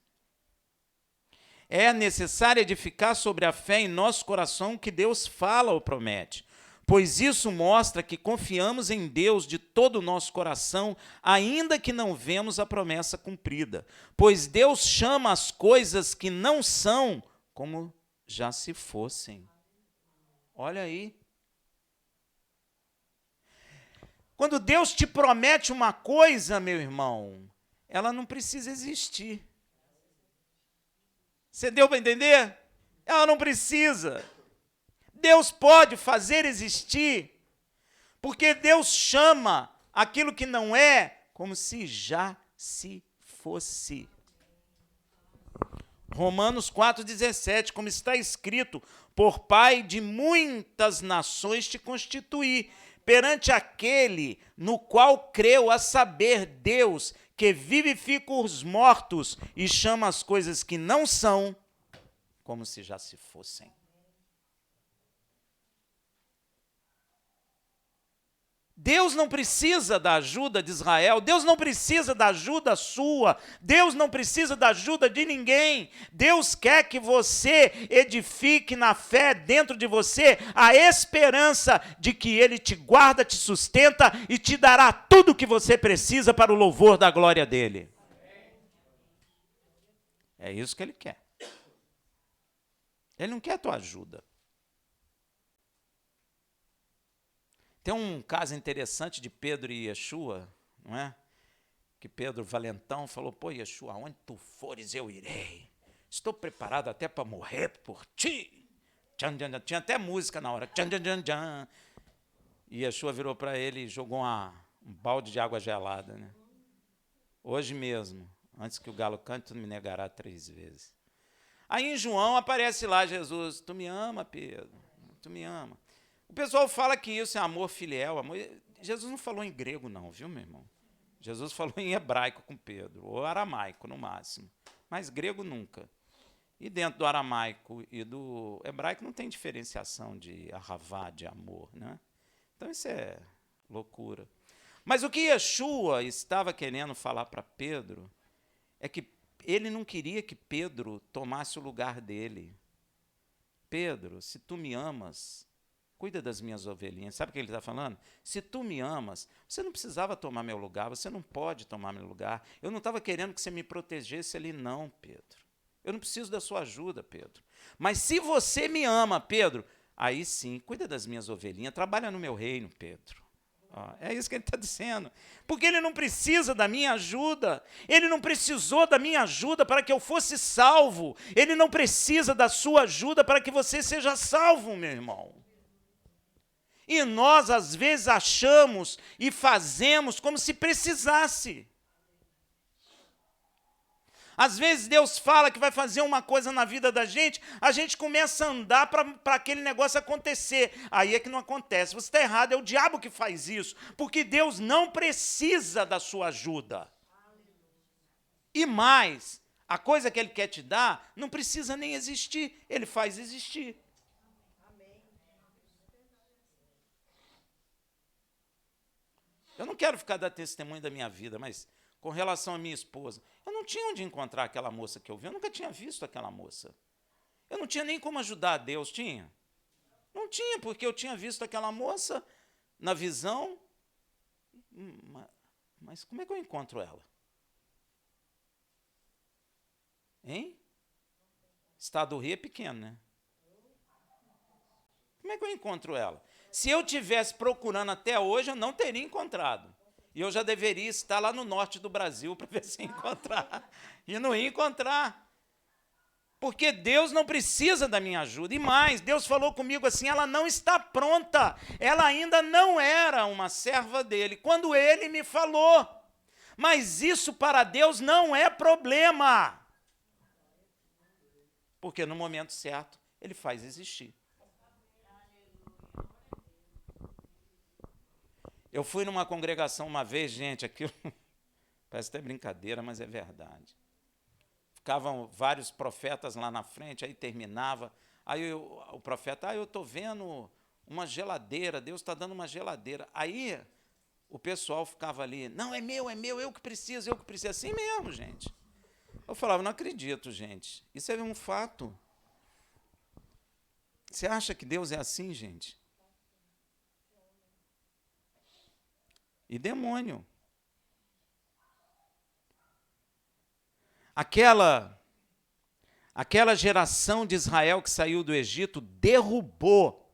É necessário edificar sobre a fé em nosso coração que Deus fala ou promete, pois isso mostra que confiamos em Deus de todo o nosso coração, ainda que não vemos a promessa cumprida. Pois Deus chama as coisas que não são como já se fossem. Olha aí. Quando Deus te promete uma coisa, meu irmão, ela não precisa existir. Você deu para entender? Ela não precisa. Deus pode fazer existir, porque Deus chama aquilo que não é como se já se fosse. Romanos 4,17, como está escrito, por Pai de muitas nações te constituí, perante aquele no qual creu, a saber, Deus, que vivifica os mortos e chama as coisas que não são, como se já se fossem. Deus não precisa da ajuda de Israel, Deus não precisa da ajuda sua, Deus não precisa da ajuda de ninguém. Deus quer que você edifique na fé dentro de você a esperança de que Ele te guarda, te sustenta e te dará tudo o que você precisa para o louvor da glória dEle. É isso que Ele quer. Ele não quer a tua ajuda. Tem um caso interessante de Pedro e Yeshua, não é? Que Pedro, valentão, falou, pô, Yeshua, aonde tu fores eu irei. Estou preparado até para morrer por ti. Tchan, tchan, tchan. Tinha até música na hora. Tchan, tchan, tchan, tchan. E Yeshua virou para ele e jogou um balde de água gelada. Né? Hoje mesmo, antes que o galo cante, tu me negará 3 vezes. Aí em João aparece lá Jesus, tu me ama, Pedro, tu me ama. O pessoal fala que isso é amor filial. Amor. Jesus não falou em grego não, viu, meu irmão? Jesus falou em hebraico com Pedro, ou aramaico no máximo, mas grego nunca. E dentro do aramaico e do hebraico não tem diferenciação de ahavá, de amor, né? Então isso é loucura. Mas o que Yeshua estava querendo falar para Pedro é que ele não queria que Pedro tomasse o lugar dele. Pedro, se tu me amas, cuida das minhas ovelhinhas. Sabe o que ele está falando? Se tu me amas, você não precisava tomar meu lugar, você não pode tomar meu lugar. Eu não estava querendo que você me protegesse ali, não, Pedro. Eu não preciso da sua ajuda, Pedro. Mas se você me ama, Pedro, aí sim, cuida das minhas ovelhinhas, trabalha no meu reino, Pedro. É isso que ele está dizendo. Porque ele não precisa da minha ajuda. Ele não precisou da minha ajuda para que eu fosse salvo. Ele não precisa da sua ajuda para que você seja salvo, meu irmão. E nós, às vezes, achamos e fazemos como se precisasse. Às vezes Deus fala que vai fazer uma coisa na vida da gente, a gente começa a andar para aquele negócio acontecer. Aí é que não acontece. Você está errado, é o diabo que faz isso, porque Deus não precisa da sua ajuda. E mais, a coisa que Ele quer te dar não precisa nem existir, Ele faz existir. Eu não quero ficar dando testemunho da minha vida, mas com relação à minha esposa, eu não tinha onde encontrar aquela moça que eu vi, eu nunca tinha visto aquela moça. Eu não tinha nem como ajudar a Deus, tinha? Não tinha, porque eu tinha visto aquela moça na visão, mas como é que eu encontro ela? Hein? Estado do Rio é pequeno, né? Como é que eu encontro ela? Se eu tivesse procurando até hoje, eu não teria encontrado. E eu já deveria estar lá no norte do Brasil para ver se encontrar. E não ia encontrar. Porque Deus não precisa da minha ajuda. E mais, Deus falou comigo assim, ela não está pronta. Ela ainda não era uma serva dele, quando ele me falou. Mas isso para Deus não é problema. Porque no momento certo, ele faz existir. Eu fui numa congregação uma vez, gente, aquilo parece até brincadeira, mas é verdade. Ficavam vários profetas lá na frente, aí terminava. Aí o profeta, eu estou vendo uma geladeira, Deus está dando uma geladeira. Aí o pessoal ficava ali, não, é meu, eu que preciso. Assim mesmo, gente. Eu falava, não acredito, gente. Isso é um fato. Você acha que Deus é assim, gente? E demônio. Aquela geração de Israel que saiu do Egito derrubou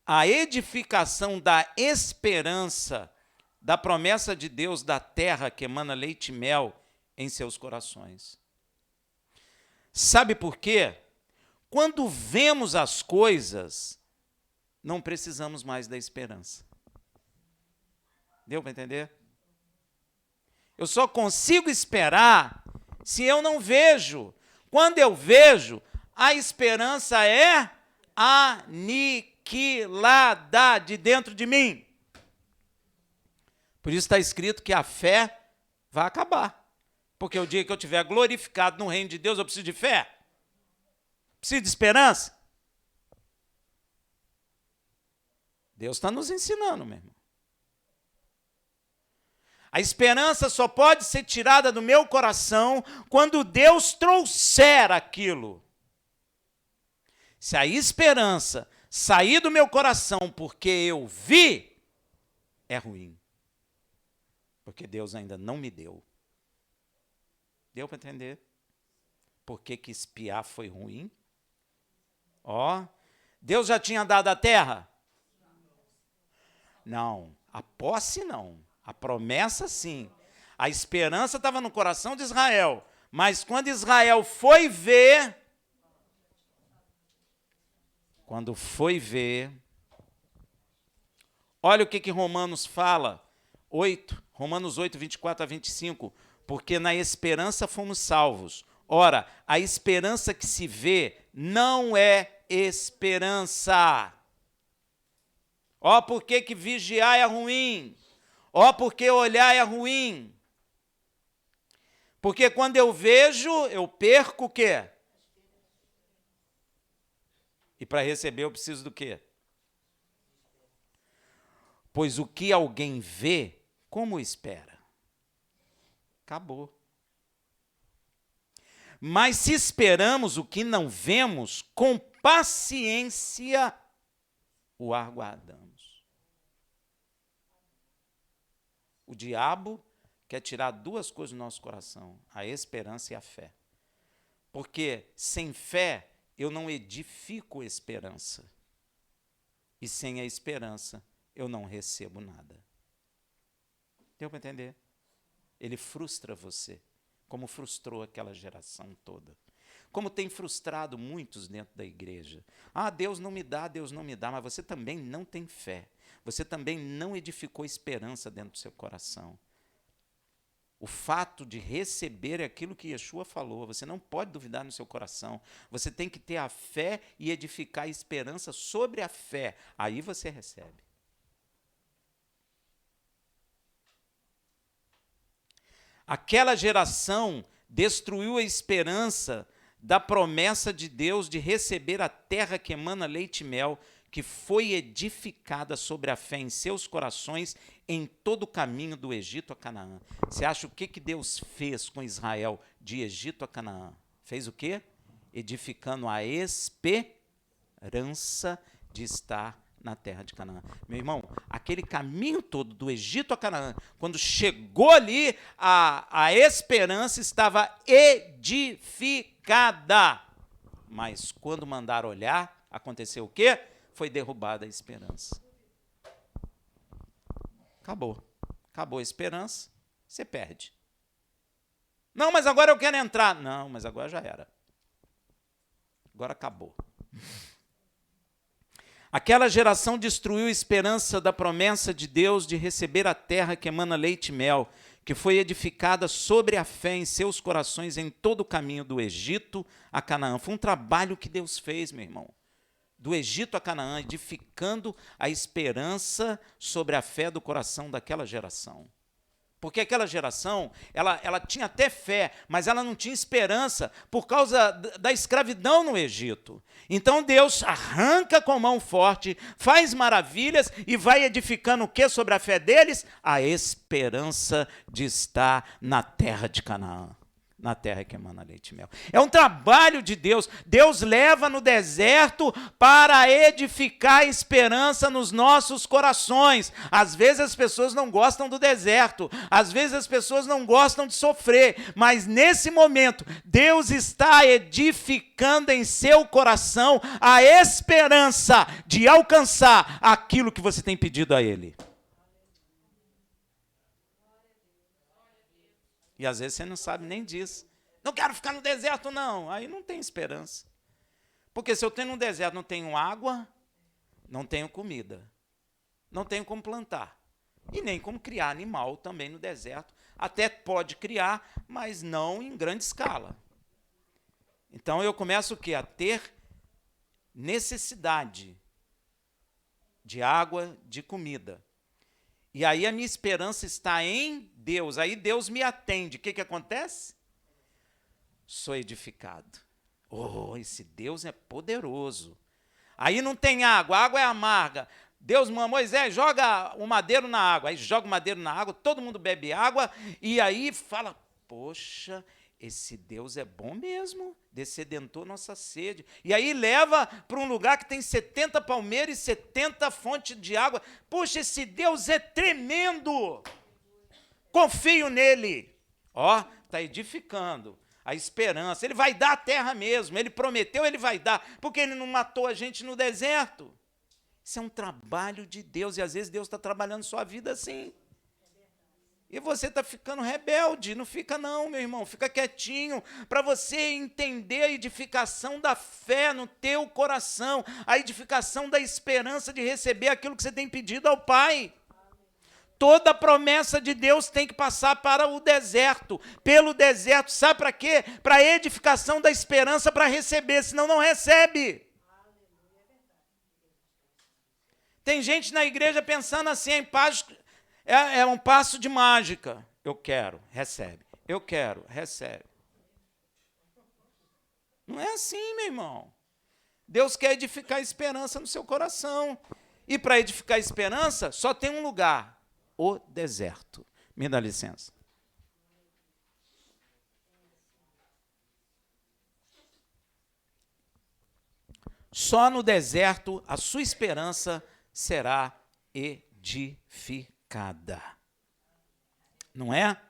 a edificação da esperança, da promessa de Deus da terra que emana leite e mel em seus corações. Sabe por quê? Quando vemos as coisas, não precisamos mais da esperança. Deu para entender? Eu só consigo esperar se eu não vejo. Quando eu vejo, a esperança é aniquilada de dentro de mim. Por isso está escrito que a fé vai acabar. Porque o dia que eu estiver glorificado no reino de Deus, eu preciso de fé. Preciso de esperança. Deus está nos ensinando, meu irmão. A esperança só pode ser tirada do meu coração quando Deus trouxer aquilo. Se a esperança sair do meu coração porque eu vi, é ruim. Porque Deus ainda não me deu. Deu para entender? Por que espiar foi ruim? Deus já tinha dado a terra? Não, a posse não. A promessa, sim. A esperança estava no coração de Israel. Mas quando Israel foi ver, olha o que Romanos fala, Romanos 8, 24 a 25. Porque na esperança fomos salvos. Ora, a esperança que se vê não é esperança. Por que vigiar é ruim? Porque olhar é ruim. Porque quando eu vejo, eu perco o quê? E para receber eu preciso do quê? Pois o que alguém vê, como espera? Acabou. Mas se esperamos o que não vemos, com paciência o aguardamos. O diabo quer tirar duas coisas do nosso coração, a esperança e a fé. Porque sem fé eu não edifico esperança. E sem a esperança eu não recebo nada. Deu para entender? Ele frustra você, como frustrou aquela geração toda. Como tem frustrado muitos dentro da igreja. Deus não me dá, mas você também não tem fé. Você também não edificou esperança dentro do seu coração. O fato de receber é aquilo que Yeshua falou. Você não pode duvidar no seu coração. Você tem que ter a fé e edificar a esperança sobre a fé. Aí você recebe. Aquela geração destruiu a esperança da promessa de Deus de receber a terra que emana leite e mel, que foi edificada sobre a fé em seus corações em todo o caminho do Egito a Canaã. Você acha o que Deus fez com Israel de Egito a Canaã? Fez o quê? Edificando a esperança de estar na terra de Canaã. Meu irmão, aquele caminho todo do Egito a Canaã, quando chegou ali, a esperança estava edificada. Mas quando mandaram olhar, aconteceu o quê? Foi derrubada a esperança. Acabou. Acabou a esperança, você perde. Não, mas agora eu quero entrar. Não, mas agora já era. Agora acabou. Aquela geração destruiu a esperança da promessa de Deus de receber a terra que emana leite e mel, que foi edificada sobre a fé em seus corações em todo o caminho do Egito a Canaã. Foi um trabalho que Deus fez, meu irmão. Do Egito a Canaã, edificando a esperança sobre a fé do coração daquela geração. Porque aquela geração, ela tinha até fé, mas ela não tinha esperança por causa da escravidão no Egito. Então Deus arranca com mão forte, faz maravilhas e vai edificando o que sobre a fé deles? A esperança de estar na terra de Canaã. Na terra que emana leite e mel. É um trabalho de Deus. Deus leva no deserto para edificar esperança nos nossos corações. Às vezes as pessoas não gostam do deserto, às vezes as pessoas não gostam de sofrer, mas nesse momento Deus está edificando em seu coração a esperança de alcançar aquilo que você tem pedido a Ele. E às vezes você não sabe nem disso. Não quero ficar no deserto, não. Aí não tem esperança. Porque se eu tenho no deserto, não tenho água, não tenho comida. Não tenho como plantar. E nem como criar animal também no deserto. Até pode criar, mas não em grande escala. Então eu começo o quê? A ter necessidade de água, de comida. E aí a minha esperança está em Deus. Aí Deus me atende. O que acontece? Sou edificado. Oh, esse Deus é poderoso. Aí não tem água, a água é amarga. Deus manda, Moisés, joga o madeiro na água. Aí joga o madeiro na água, todo mundo bebe água. E aí fala, poxa, esse Deus é bom mesmo, descedentou nossa sede. E aí leva para um lugar que tem 70 palmeiras e 70 fontes de água. Poxa, esse Deus é tremendo. Confio nele. Ó, está edificando a esperança. Ele vai dar a terra mesmo. Ele prometeu, ele vai dar. Porque ele não matou a gente no deserto. Isso é um trabalho de Deus. E às vezes Deus está trabalhando sua vida assim. E você está ficando rebelde. Não fica não, meu irmão. Fica quietinho para você entender a edificação da fé no teu coração. A edificação da esperança de receber aquilo que você tem pedido ao Pai. Toda promessa de Deus tem que passar para o deserto. Pelo deserto, sabe para quê? Para a edificação da esperança para receber, senão não recebe. Tem gente na igreja pensando assim, em paz. É um passo de mágica. Eu quero, recebe. Eu quero, recebe. Não é assim, meu irmão. Deus quer edificar esperança no seu coração. E para edificar esperança, só tem um lugar: o deserto. Me dá licença. Só no deserto a sua esperança será edificada. Não é?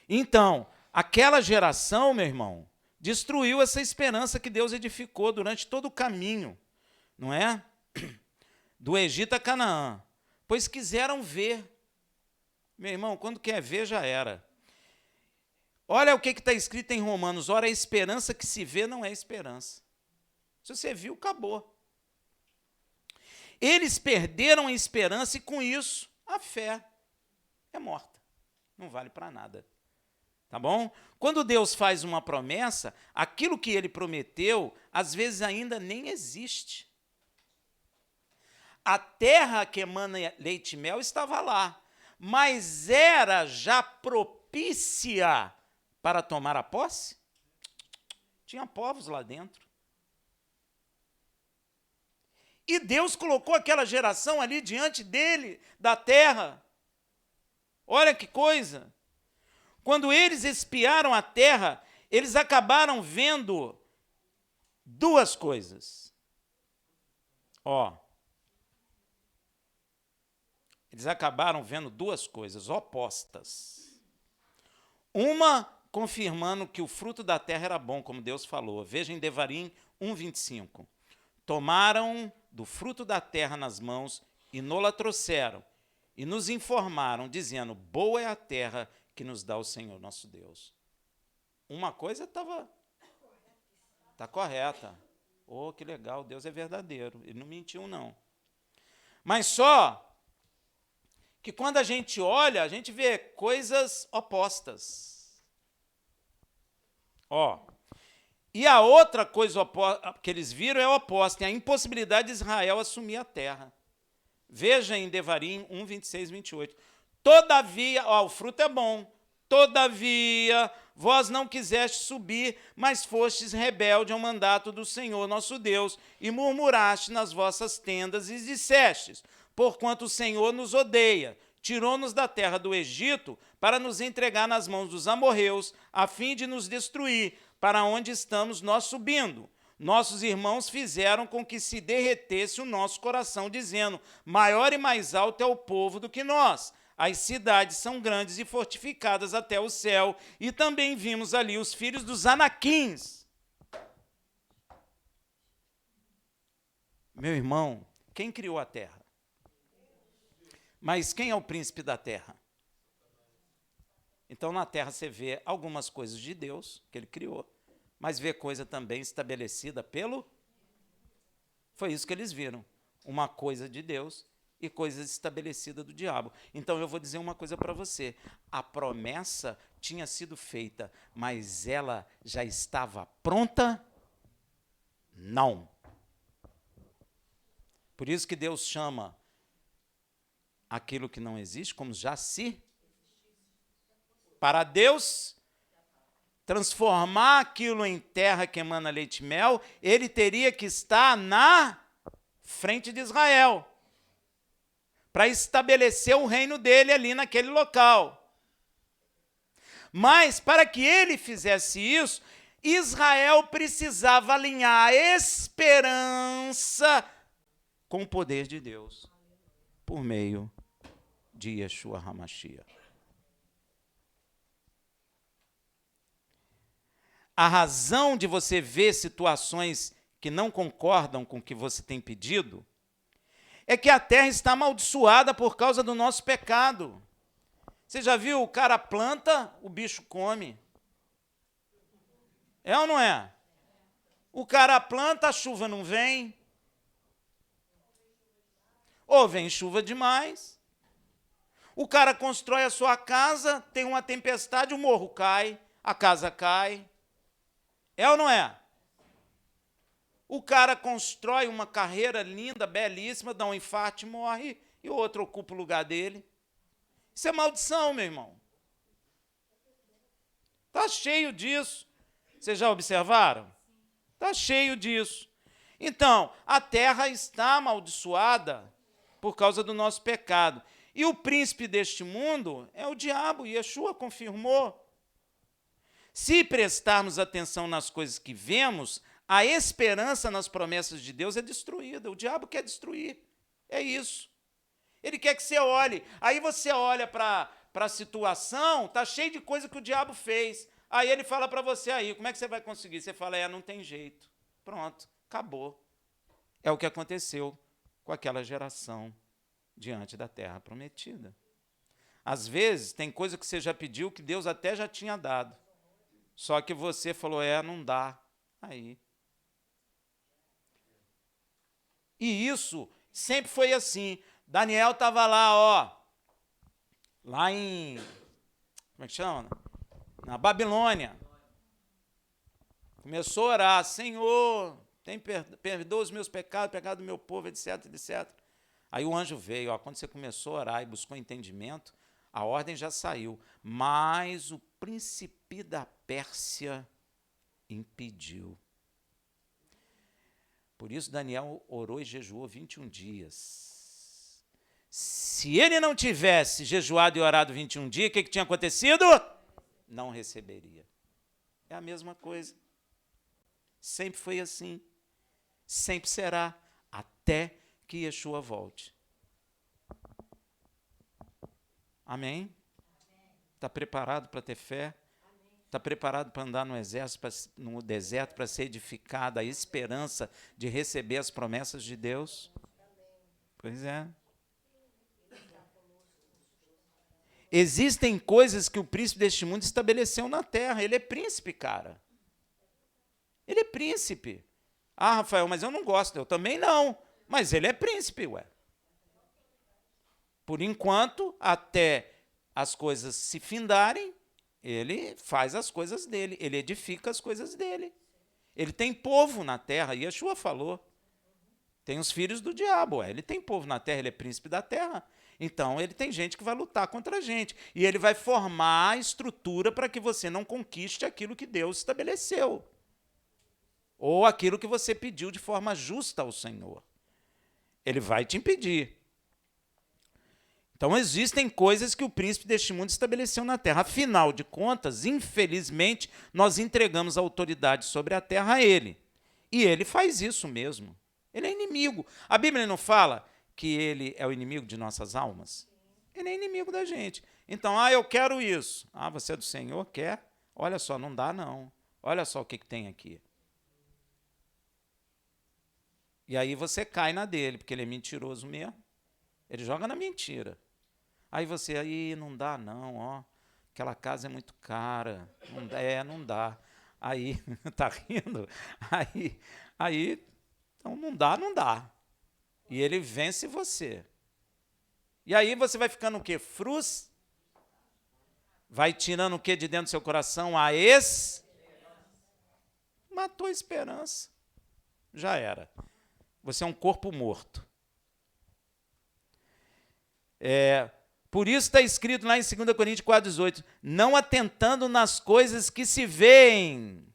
Então, aquela geração, meu irmão, destruiu essa esperança que Deus edificou durante todo o caminho, não é? Do Egito a Canaã. Pois quiseram ver. Meu irmão, quando quer ver, já era. Olha o que está escrito em Romanos. Ora, a esperança que se vê não é esperança. Se você viu, acabou. Eles perderam a esperança e, com isso, a fé é morta. Não vale para nada. Tá bom? Quando Deus faz uma promessa, aquilo que ele prometeu, às vezes ainda nem existe. A terra que emana leite e mel estava lá, mas era já propícia para tomar a posse? Tinha povos lá dentro. E Deus colocou aquela geração ali diante dele, da terra. Olha que coisa. Quando eles espiaram a terra, eles acabaram vendo duas coisas. Eles acabaram vendo duas coisas opostas. Uma confirmando que o fruto da terra era bom, como Deus falou. Veja em Devarim 1:25. Tomaram do fruto da terra nas mãos e nola trouxeram, e nos informaram, dizendo, boa é a terra que nos dá o Senhor nosso Deus. Uma coisa está correta. Oh, que legal, Deus é verdadeiro, ele não mentiu, não. Mas só que quando a gente olha, a gente vê coisas opostas. E a outra coisa que eles viram é oposta, é a impossibilidade de Israel assumir a terra. Veja em Devarim 1:26, 28. Todavia, o fruto é bom, todavia, vós não quisestes subir, mas fostes rebelde ao mandato do Senhor nosso Deus, e murmuraste nas vossas tendas e dissestes, porquanto o Senhor nos odeia, tirou-nos da terra do Egito para nos entregar nas mãos dos amorreus, a fim de nos destruir, para onde estamos nós subindo. Nossos irmãos fizeram com que se derretesse o nosso coração, dizendo, maior e mais alto é o povo do que nós. As cidades são grandes e fortificadas até o céu, e também vimos ali os filhos dos Anaquins. Meu irmão, quem criou a terra? Mas quem é o príncipe da terra? Então, na terra você vê algumas coisas de Deus, que ele criou, mas vê coisa também estabelecida pelo... Foi isso que eles viram, uma coisa de Deus e coisas estabelecidas do diabo. Então, eu vou dizer uma coisa para você. A promessa tinha sido feita, mas ela já estava pronta? Não. Por isso que Deus chama aquilo que não existe como já se... Para Deus transformar aquilo em terra que emana leite e mel, ele teria que estar na frente de Israel, para estabelecer o reino dele ali naquele local. Mas, para que ele fizesse isso, Israel precisava alinhar a esperança com o poder de Deus, por meio de Yeshua HaMashiach. A razão de você ver situações que não concordam com o que você tem pedido é que a terra está amaldiçoada por causa do nosso pecado. Você já viu, o cara planta, o bicho come. É ou não é? O cara planta, a chuva não vem. Ou vem chuva demais. O cara constrói a sua casa, tem uma tempestade, o morro cai, a casa cai. É ou não é? O cara constrói uma carreira linda, belíssima, dá um infarto e morre, e o outro ocupa o lugar dele. Isso é maldição, meu irmão. Está cheio disso. Vocês já observaram? Está cheio disso. Então, a terra está amaldiçoada por causa do nosso pecado. E o príncipe deste mundo é o diabo, e Yeshua confirmou. Se prestarmos atenção nas coisas que vemos, a esperança nas promessas de Deus é destruída. O diabo quer destruir. É isso. Ele quer que você olhe. Aí você olha para a situação, está cheio de coisa que o diabo fez. Aí ele fala para você aí, como é que você vai conseguir? Você fala, não tem jeito. Pronto, acabou. É o que aconteceu com aquela geração diante da terra prometida. Às vezes, tem coisa que você já pediu que Deus até já tinha dado. Só que você falou, não dá. Aí. E isso sempre foi assim. Daniel estava lá, lá em... Como é que chama? Na Babilônia. Começou a orar, Senhor, perdoa os meus pecados, pecado do meu povo, etc, etc. Aí o anjo veio, ó, quando você começou a orar e buscou entendimento, a ordem já saiu, mas o príncipe da Pérsia impediu. Por isso Daniel orou e jejuou 21 dias. Se ele não tivesse jejuado e orado 21 dias, o que tinha acontecido? Não receberia. É a mesma coisa. Sempre foi assim. Sempre será, até que Yeshua volte. Amém? Está preparado para ter fé? Está preparado para andar no exército, no deserto, para ser edificado, a esperança de receber as promessas de Deus? Pois é. Existem coisas que o príncipe deste mundo estabeleceu na terra. Ele é príncipe, cara. Ele é príncipe. Ah, Rafael, mas eu não gosto. Eu também não. Mas ele é príncipe, ué. Por enquanto, até as coisas se findarem, ele faz as coisas dele. Ele edifica as coisas dele. Ele tem povo na terra. Yeshua falou. Tem os filhos do diabo, ué. Ele tem povo na terra, ele é príncipe da terra. Então, ele tem gente que vai lutar contra a gente. E ele vai formar a estrutura para que você não conquiste aquilo que Deus estabeleceu. Ou aquilo que você pediu de forma justa ao Senhor. Ele vai te impedir. Então, existem coisas que o príncipe deste mundo estabeleceu na terra. Afinal de contas, infelizmente, nós entregamos a autoridade sobre a terra a ele. E ele faz isso mesmo. Ele é inimigo. A Bíblia não fala que ele é o inimigo de nossas almas? Ele é inimigo da gente. Então, eu quero isso. Você é do Senhor? Quer? Olha só, não dá não. Olha só o que tem aqui. E aí você cai na dele, porque ele é mentiroso mesmo. Ele joga na mentira. Aí você, não dá não, ó. Aquela casa é muito cara. Não dá. Aí, tá rindo? Então não dá. E ele vence você. E aí você vai ficando o quê? Vai tirando o quê de dentro do seu coração? Matou a esperança. Já era. Você é um corpo morto. Por isso está escrito lá em 2 Coríntios 4,18, não atentando nas coisas que se veem.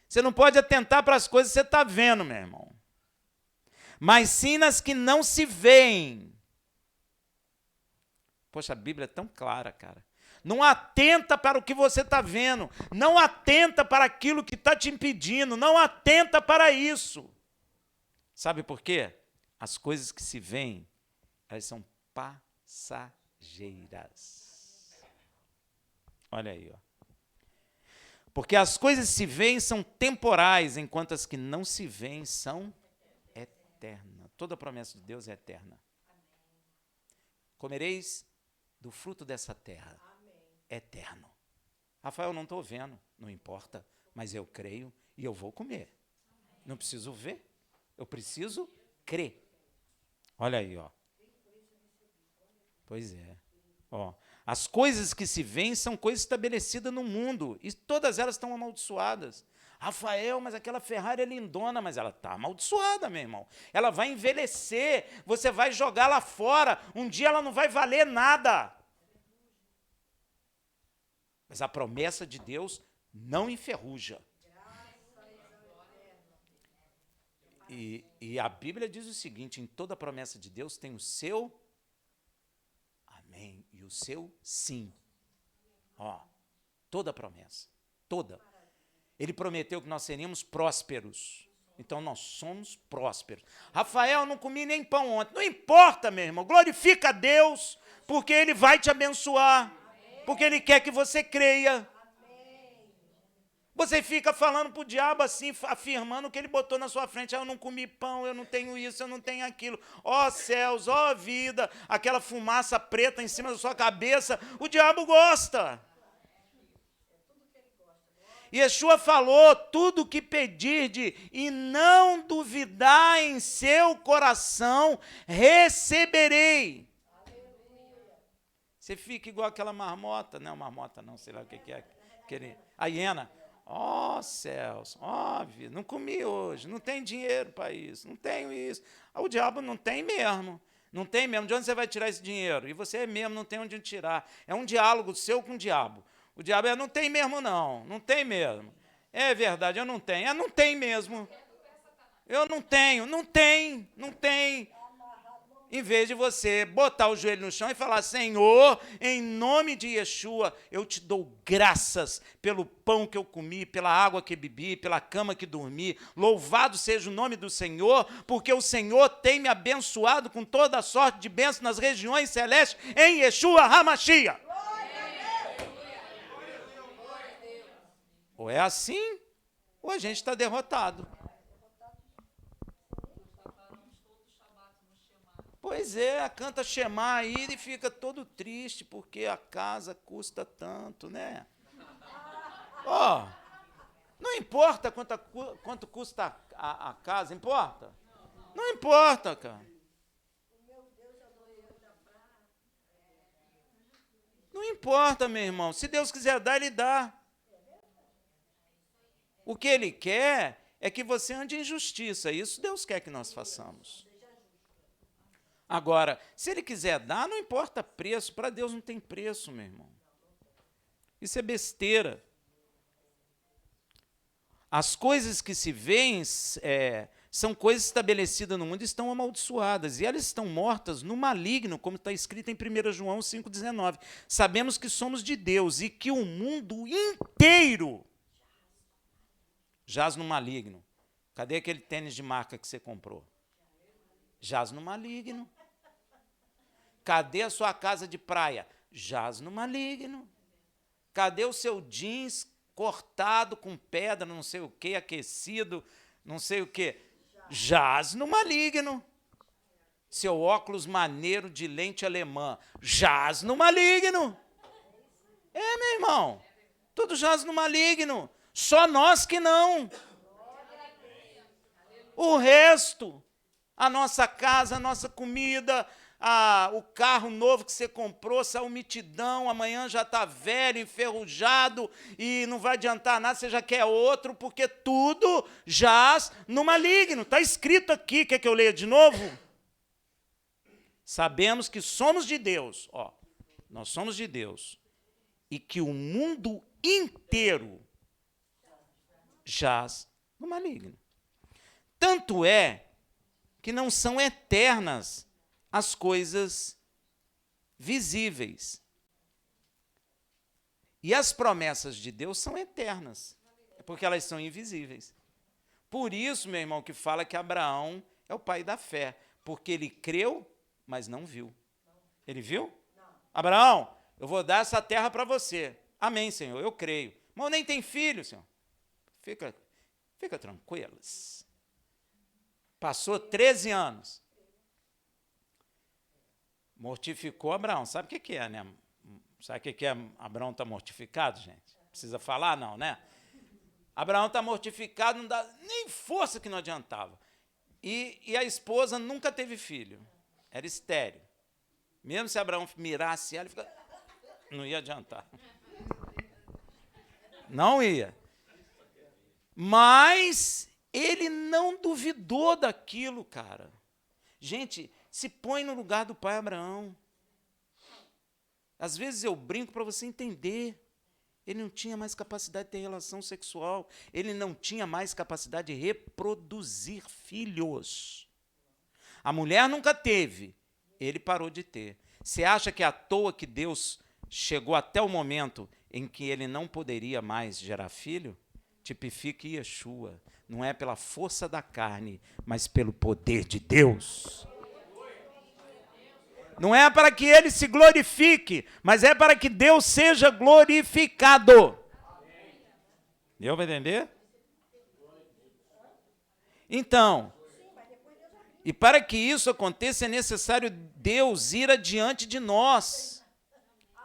Você não pode atentar para as coisas que você está vendo, meu irmão. Mas sim nas que não se veem. Poxa, a Bíblia é tão clara, cara. Não atenta para o que você está vendo. Não atenta para aquilo que está te impedindo. Não atenta para isso. Sabe por quê? As coisas que se veem, elas são passageiras. Olha aí, ó. Porque as coisas que se veem são temporais, enquanto as que não se veem são eternas. Toda a promessa de Deus é eterna. Comereis do fruto dessa terra. Eterno. Rafael, não estou vendo. Não importa, mas eu creio e eu vou comer. Não preciso ver. Eu preciso crer. Olha aí, ó. Pois é. As coisas que se veem são coisas estabelecidas no mundo, e todas elas estão amaldiçoadas. Rafael, mas aquela Ferrari é lindona, mas ela está amaldiçoada, meu irmão. Ela vai envelhecer, você vai jogar lá fora, um dia ela não vai valer nada. Mas a promessa de Deus não enferruja. E a Bíblia diz o seguinte, em toda promessa de Deus tem o seu amém e o seu sim. Toda promessa, toda. Ele prometeu que nós seríamos prósperos. Então nós somos prósperos. Rafael, não comi nem pão ontem. Não importa, meu irmão. Glorifica a Deus, porque Ele vai te abençoar. Porque Ele quer que você creia. Você fica falando para o diabo assim, afirmando que ele botou na sua frente. Eu não comi pão, eu não tenho isso, eu não tenho aquilo. Céus, vida, aquela fumaça preta em cima da sua cabeça. O diabo gosta. Yeshua falou, tudo que pedirde e não duvidar em seu coração, receberei. Você fica igual aquela marmota, não, marmota não, sei lá o que é. A hiena. Ó céus, óbvio, não comi hoje, não tem dinheiro para isso, não tenho isso. O diabo não tem mesmo. Não tem mesmo. De onde você vai tirar esse dinheiro? E você mesmo não tem onde tirar. É um diálogo seu com o diabo. O diabo não tem mesmo, não. Não tem mesmo. É verdade, eu não tenho. Não tem mesmo. Eu não tenho. Não tem. Não tem. Em vez de você botar o joelho no chão e falar, Senhor, em nome de Yeshua, eu te dou graças pelo pão que eu comi, pela água que bebi, pela cama que dormi. Louvado seja o nome do Senhor, porque o Senhor tem me abençoado com toda a sorte de bênção nas regiões celestes, em Yeshua HaMashiach. Ou é assim, ou a gente está derrotado. Pois é, canta Shema aí e fica todo triste, porque a casa custa tanto, né? Ó, não importa quanto custa a casa, importa? Não importa, cara. Não importa, meu irmão. Se Deus quiser dar, Ele dá. O que Ele quer é que você ande em justiça. Isso Deus quer que nós façamos. Agora, se Ele quiser dar, não importa preço. Para Deus não tem preço, meu irmão. Isso é besteira. As coisas que se veem são coisas estabelecidas no mundo e estão amaldiçoadas. E elas estão mortas no maligno, como está escrito em 1 João 5,19. Sabemos que somos de Deus e que o mundo inteiro jaz no maligno. Cadê aquele tênis de marca que você comprou? Jaz no maligno. Cadê a sua casa de praia? Jaz no maligno. Cadê o seu jeans cortado com pedra, não sei o que, aquecido, não sei o que? Jaz no maligno. Seu óculos maneiro de lente alemã, jaz no maligno. É, meu irmão, tudo jaz no maligno. Só nós que não. O resto, a nossa casa, a nossa comida, o carro novo que você comprou, saiu mitidão, amanhã já está velho, enferrujado, e não vai adiantar nada, você já quer outro, porque tudo jaz no maligno. Está escrito aqui, quer que eu leia de novo? Sabemos que somos de Deus, nós somos de Deus, e que o mundo inteiro jaz no maligno. Tanto é que não são eternas as coisas visíveis. E as promessas de Deus são eternas, porque elas são invisíveis. Por isso, meu irmão, que fala que Abraão é o pai da fé, porque ele creu, mas não viu. Ele viu? Não. Abraão, eu vou dar essa terra para você. Amém, Senhor, eu creio. Mas eu nem tenho filho, Senhor. Fica tranquilos. Passou 13 anos. Mortificou Abraão. Sabe o que é, né? Sabe o que é Abraão está mortificado, gente? Precisa falar, não, né? Abraão está mortificado, não dá nem força que não adiantava. E a esposa nunca teve filho. Era estéril. Mesmo se Abraão mirasse ela, não ia adiantar. Não ia. Mas ele não duvidou daquilo, cara. Gente, se põe no lugar do pai Abraão. Às vezes eu brinco para você entender. Ele não tinha mais capacidade de ter relação sexual. Ele não tinha mais capacidade de reproduzir filhos. A mulher nunca teve. Ele parou de ter. Você acha que é à toa que Deus chegou até o momento em que ele não poderia mais gerar filho? Tipifica Yeshua. Não é pela força da carne, mas pelo poder de Deus. Não é para que ele se glorifique, mas é para que Deus seja glorificado. Deu para entender? Então, e para que isso aconteça, é necessário Deus ir adiante de nós.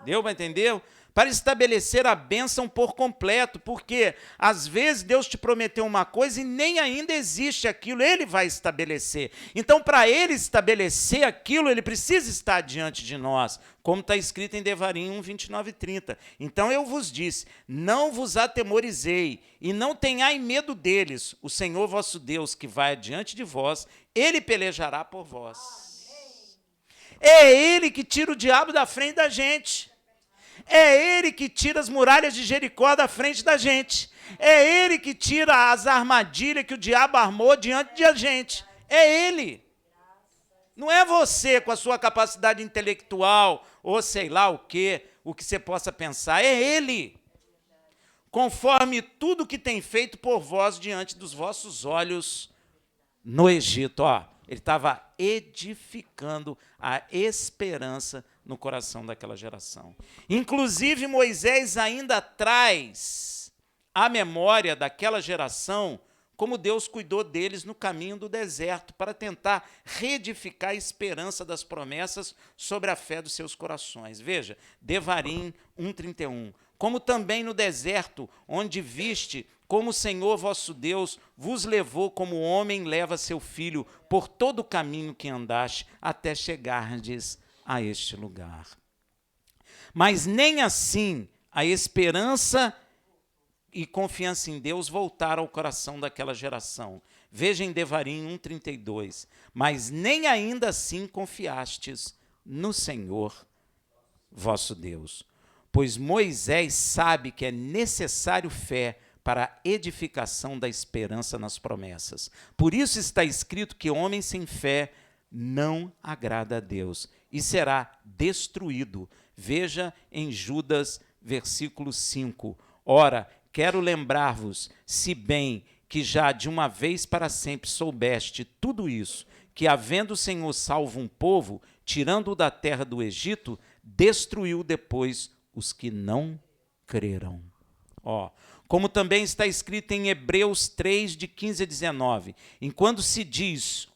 Deu para entender? para estabelecer a bênção por completo, porque às vezes Deus te prometeu uma coisa e nem ainda existe aquilo, ele vai estabelecer. Então, para ele estabelecer aquilo, ele precisa estar diante de nós, como está escrito em Devarim 1, 29 e 30. Então eu vos disse, não vos atemorizei, e não tenhai medo deles, o Senhor vosso Deus, que vai adiante de vós, ele pelejará por vós. É ele que tira o diabo da frente da gente. É ele que tira as muralhas de Jericó da frente da gente. É ele que tira as armadilhas que o diabo armou diante de a gente. É ele. Não é você com a sua capacidade intelectual ou sei lá o que você possa pensar. É ele. Conforme tudo que tem feito por vós diante dos vossos olhos no Egito. Ó, ele estava edificando a esperança no coração daquela geração. Inclusive, Moisés ainda traz a memória daquela geração como Deus cuidou deles no caminho do deserto para tentar reedificar a esperança das promessas sobre a fé dos seus corações. Veja, Devarim 1:31. Como também no deserto, onde viste como o Senhor vosso Deus vos levou como homem leva seu filho por todo o caminho que andaste até chegardes a este lugar. Mas nem assim a esperança e confiança em Deus voltaram ao coração daquela geração. Veja em Devarim 1:32. Mas nem ainda assim confiastes no Senhor vosso Deus. Pois Moisés sabe que é necessário fé para a edificação da esperança nas promessas. Por isso está escrito que homem sem fé não agrada a Deus e será destruído. Veja em Judas, versículo 5. Ora, quero lembrar-vos, se bem que já de uma vez para sempre soubeste tudo isso, que havendo o Senhor salvo um povo, tirando-o da terra do Egito, destruiu depois os que não creram. Ó, como também está escrito em Hebreus 3, de 15 a 19, enquanto se diz,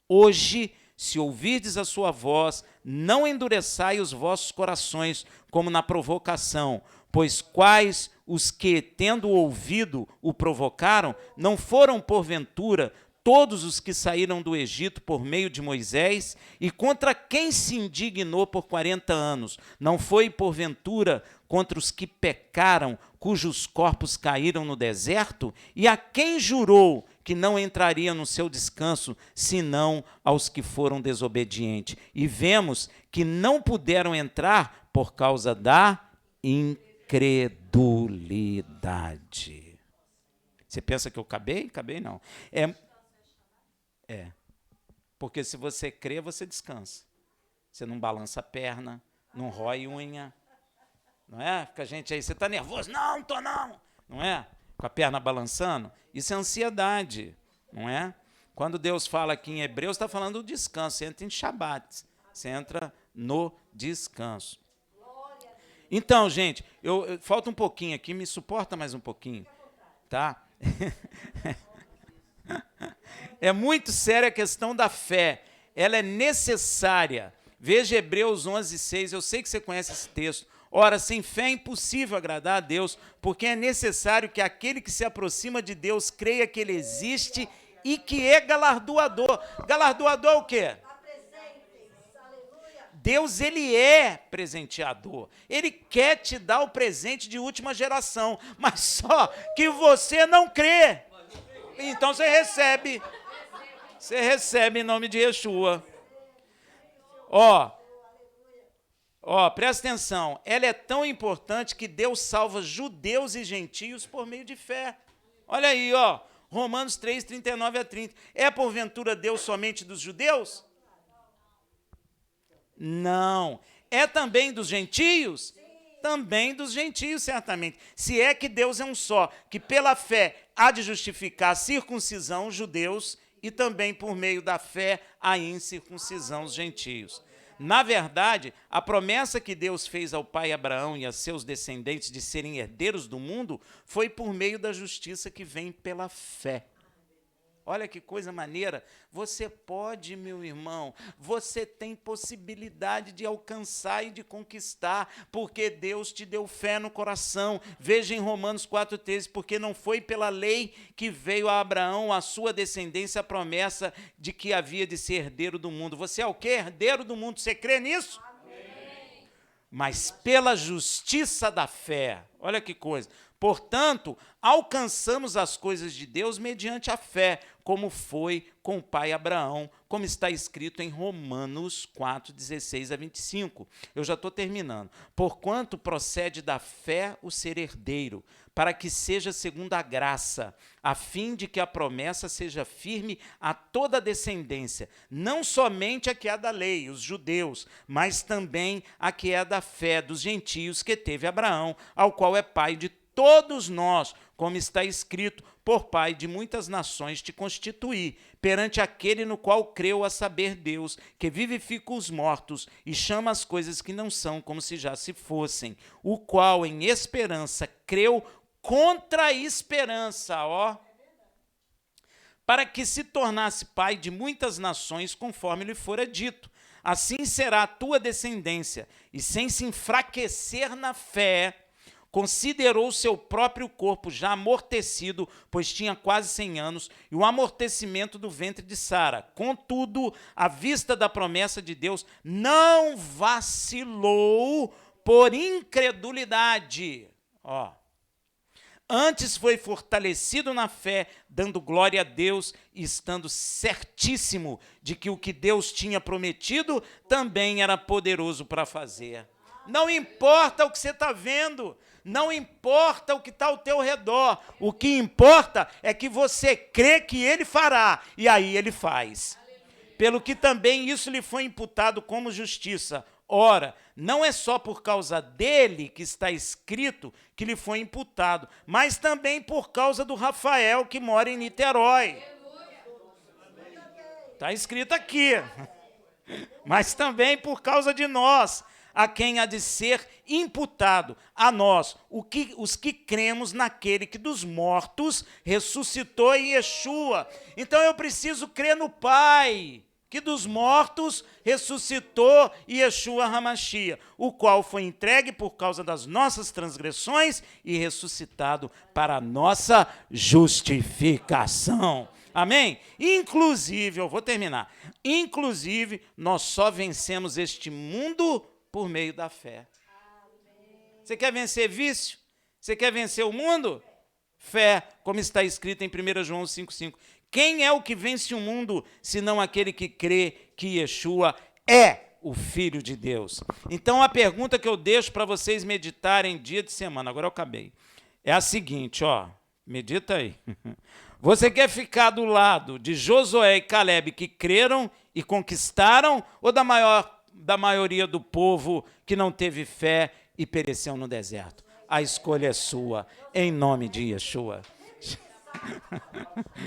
hoje, se ouvirdes a sua voz, não endureçai os vossos corações, como na provocação, pois quais os que, tendo ouvido, o provocaram, não foram, porventura, todos os que saíram do Egito por meio de Moisés, e contra quem se indignou por 40 anos? Não foi, porventura, contra os que pecaram, cujos corpos caíram no deserto? E a quem jurou que não entraria no seu descanso, senão aos que foram desobedientes? E vemos que não puderam entrar por causa da incredulidade. Você pensa que eu acabei? Acabei não. Porque se você crê, você descansa. Você não balança a perna, não rói unha. Não é? Fica a gente aí, você está nervoso? Não, não estou não. Não é? Com a perna balançando. Isso é ansiedade, não é? Quando Deus fala aqui em Hebreus, está falando do descanso. Você entra em Shabat. Você entra no descanso. Então, gente, falta um pouquinho aqui, me suporta mais um pouquinho. Tá? É muito séria a questão da fé. Ela é necessária. Veja Hebreus 11:6. Eu sei que você conhece esse texto. Ora, sem fé é impossível agradar a Deus, porque é necessário que aquele que se aproxima de Deus creia que Ele existe e que é galardoador. Galardoador é o quê? Deus, Ele é presenteador. Ele quer te dar o presente de última geração, mas só que você não crê. Então você recebe. Você recebe em nome de Yeshua. Presta atenção. Ela é tão importante que Deus salva judeus e gentios por meio de fé. Olha aí, Romanos 3, 39 a 30. É porventura Deus somente dos judeus? Não. É também dos gentios? Também dos gentios, certamente. Se é que Deus é um só, que pela fé há de justificar a circuncisão os judeus e também por meio da fé a incircuncisão os gentios. Na verdade, a promessa que Deus fez ao pai Abraão e a seus descendentes de serem herdeiros do mundo foi por meio da justiça que vem pela fé. Olha que coisa maneira. Você pode, meu irmão, você tem possibilidade de alcançar e de conquistar, porque Deus te deu fé no coração. Veja em Romanos 4,13, porque não foi pela lei que veio a Abraão, a sua descendência, a promessa de que havia de ser herdeiro do mundo. Você é o quê? Herdeiro do mundo. Você crê nisso? Amém. Mas pela justiça da fé. Olha que coisa. Portanto, alcançamos as coisas de Deus mediante a fé, como foi com o pai Abraão, como está escrito em Romanos 4:16-25. Eu já estou terminando. Porquanto procede da fé o ser herdeiro, para que seja segundo a graça, a fim de que a promessa seja firme a toda a descendência, não somente a que é da lei, os judeus, mas também a que é da fé dos gentios que teve Abraão, ao qual é pai de todos nós, como está escrito, por pai de muitas nações te constituí, perante aquele no qual creu, a saber Deus, que vivifica os mortos e chama as coisas que não são como se já se fossem, o qual em esperança creu contra a esperança, para que se tornasse pai de muitas nações, conforme lhe fora dito. Assim será a tua descendência, e sem se enfraquecer na fé, considerou seu próprio corpo já amortecido, pois tinha quase 100 anos, e o amortecimento do ventre de Sara. Contudo, à vista da promessa de Deus, não vacilou por incredulidade. Antes foi fortalecido na fé, dando glória a Deus, e estando certíssimo de que o que Deus tinha prometido também era poderoso para fazer. Não importa o que você está vendo, não importa o que está ao teu redor, o que importa é que você crê que ele fará, e aí ele faz. Pelo que também isso lhe foi imputado como justiça. Ora, não é só por causa dele que está escrito que lhe foi imputado, mas também por causa do Rafael que mora em Niterói. Está escrito aqui. Mas também por causa de nós, a quem há de ser imputado, a nós, os que cremos naquele que dos mortos ressuscitou em Yeshua. Então eu preciso crer no Pai, que dos mortos ressuscitou Yeshua HaMashiach, o qual foi entregue por causa das nossas transgressões e ressuscitado para a nossa justificação. Amém? Inclusive, eu vou terminar, inclusive nós só vencemos este mundo por meio da fé. Você quer vencer vício? Você quer vencer o mundo? Fé, como está escrito em 1 João 5,5. Quem é o que vence o mundo, senão aquele que crê que Yeshua é o Filho de Deus? Então, a pergunta que eu deixo para vocês meditarem dia de semana, agora eu acabei, é a seguinte, medita aí. Você quer ficar do lado de Josué e Caleb que creram e conquistaram, ou da maioria do povo que não teve fé e pereceu no deserto? A escolha é sua, em nome de Yeshua.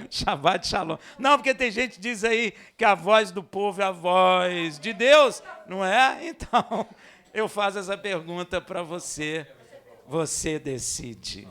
Shabbat Shalom. Não, porque tem gente que diz aí que a voz do povo é a voz de Deus, não é? Então, eu faço essa pergunta para você. Você decide.